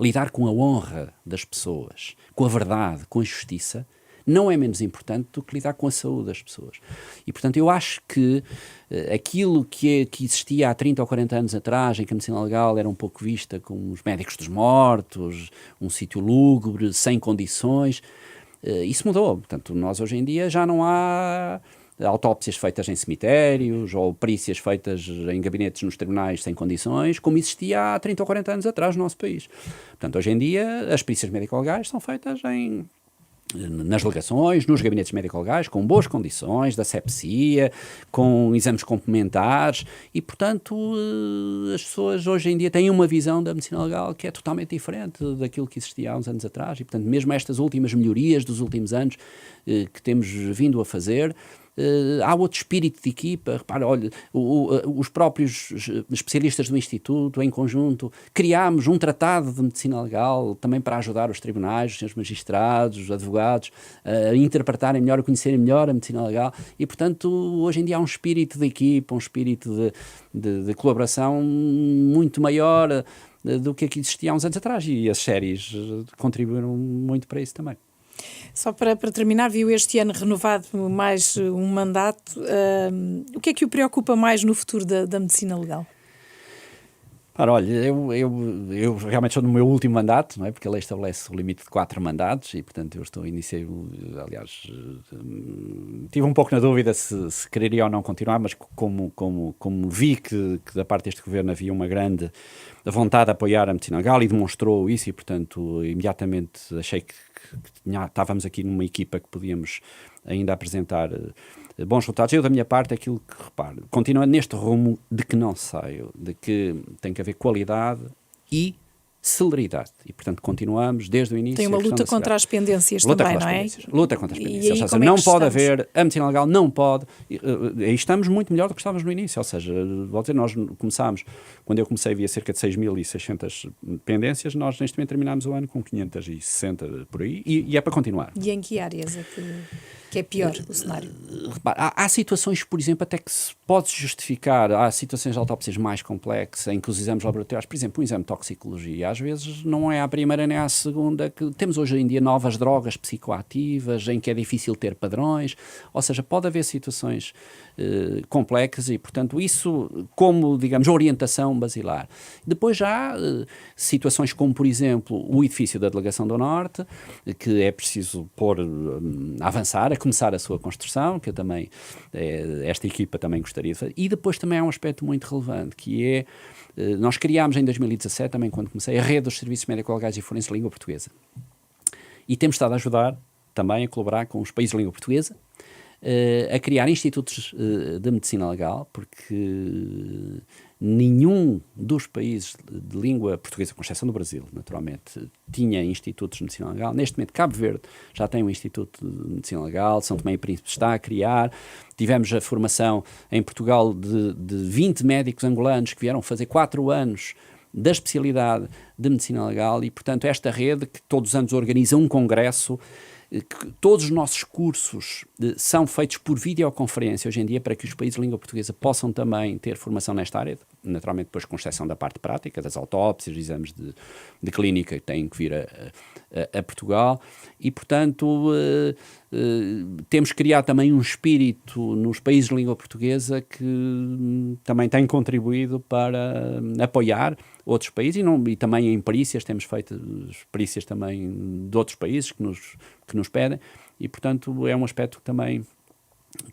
Lidar com a honra das pessoas, com a verdade, com a justiça, não é menos importante do que lidar com a saúde das pessoas. E, portanto, eu acho que aquilo que existia há 30 ou 40 anos atrás, em que a medicina legal era um pouco vista como os médicos dos mortos, um sítio lúgubre, sem condições, isso mudou. Portanto, nós hoje em dia já não há autópsias feitas em cemitérios ou perícias feitas em gabinetes nos tribunais sem condições, como existia há 30 ou 40 anos atrás no nosso país. Portanto, hoje em dia, as perícias médico-legais são feitas nas delegações, nos gabinetes médico-legais, com boas condições de asepsia, com exames complementares e, portanto, as pessoas hoje em dia têm uma visão da medicina legal que é totalmente diferente daquilo que existia há uns anos atrás e, portanto, mesmo estas últimas melhorias dos últimos anos que temos vindo a fazer, há outro espírito de equipa. Repara, olha, os próprios especialistas do Instituto, em conjunto, criámos um tratado de medicina legal também para ajudar os tribunais, os senhores magistrados, os advogados, a interpretarem melhor, a conhecerem melhor a medicina legal e, portanto, hoje em dia há um espírito de equipa, um espírito de colaboração muito maior do que aqui existia há uns anos atrás e as séries contribuíram muito para isso também. Só para terminar, viu este ano renovado mais um mandato. O que é que o preocupa mais no futuro da medicina legal? Olha, eu realmente estou no meu último mandato, não é? Porque a lei estabelece o limite de 4 mandatos e, portanto, aliás, tive um pouco na dúvida se quereria ou não continuar, mas como vi que da parte deste governo havia uma grande vontade de apoiar a medicina legal e demonstrou isso e, portanto, imediatamente achei que estávamos aqui numa equipa que podíamos ainda apresentar bons resultados. Eu, da minha parte, aquilo que reparo, continua neste rumo de que não saio, de que tem que haver qualidade e celeridade. E, portanto, continuamos desde o início. Tem uma luta contra as pendências também, não é? Luta contra as pendências. Ou seja, não pode haver, a medicina legal não pode, aí estamos muito melhor do que estávamos no início. Ou seja, vou dizer, nós começámos, quando eu comecei havia cerca de 6.600 pendências, nós neste momento terminámos o ano com 560 por aí e é para continuar. E em que áreas é que é pior o cenário? Há situações, por exemplo, até que se pode justificar, há situações de autópsias mais complexas em que os exames laboratoriais, por exemplo, um exame de toxicologia, às vezes não é à primeira nem à segunda, que temos hoje em dia novas drogas psicoativas em que é difícil ter padrões, ou seja, pode haver situações complexas e, portanto, isso como, digamos, orientação basilar. Depois já há situações como, por exemplo, o edifício da Delegação do Norte, que é preciso avançar, a começar a sua construção, que eu também, esta equipa também gostaria de fazer. E depois também há um aspecto muito relevante, que é, nós criámos em 2017, também quando comecei, a rede dos serviços médico-legais e forenses de língua portuguesa. E temos estado a ajudar também a colaborar com os países de língua portuguesa, a criar institutos de medicina legal, porque nenhum dos países de língua portuguesa, com exceção do Brasil, naturalmente, tinha institutos de medicina legal. Neste momento, Cabo Verde já tem um instituto de medicina legal, São Tomé e Príncipe está a criar. Tivemos a formação em Portugal de 20 médicos angolanos que vieram fazer 4 anos da especialidade de medicina legal e, portanto, esta rede que todos os anos organiza um congresso, que todos os nossos cursos são feitos por videoconferência hoje em dia para que os países de língua portuguesa possam também ter formação nesta área, naturalmente depois com exceção da parte prática, das autópsias, exames de clínica que têm que vir a Portugal e, portanto, temos criado também um espírito nos países de língua portuguesa que também tem contribuído para apoiar outros países e também em perícias, temos feito perícias também de outros países que nos pedem e, portanto, é um aspecto também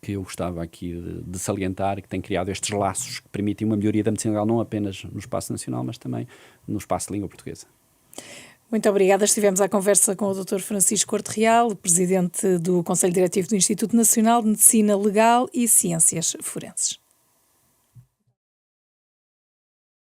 que eu gostava aqui de salientar e que tem criado estes laços que permitem uma melhoria da medicina legal não apenas no espaço nacional, mas também no espaço de língua portuguesa. Muito obrigada. Estivemos à conversa com o Dr. Francisco Corte Real, presidente do Conselho Diretivo do Instituto Nacional de Medicina Legal e Ciências Forenses.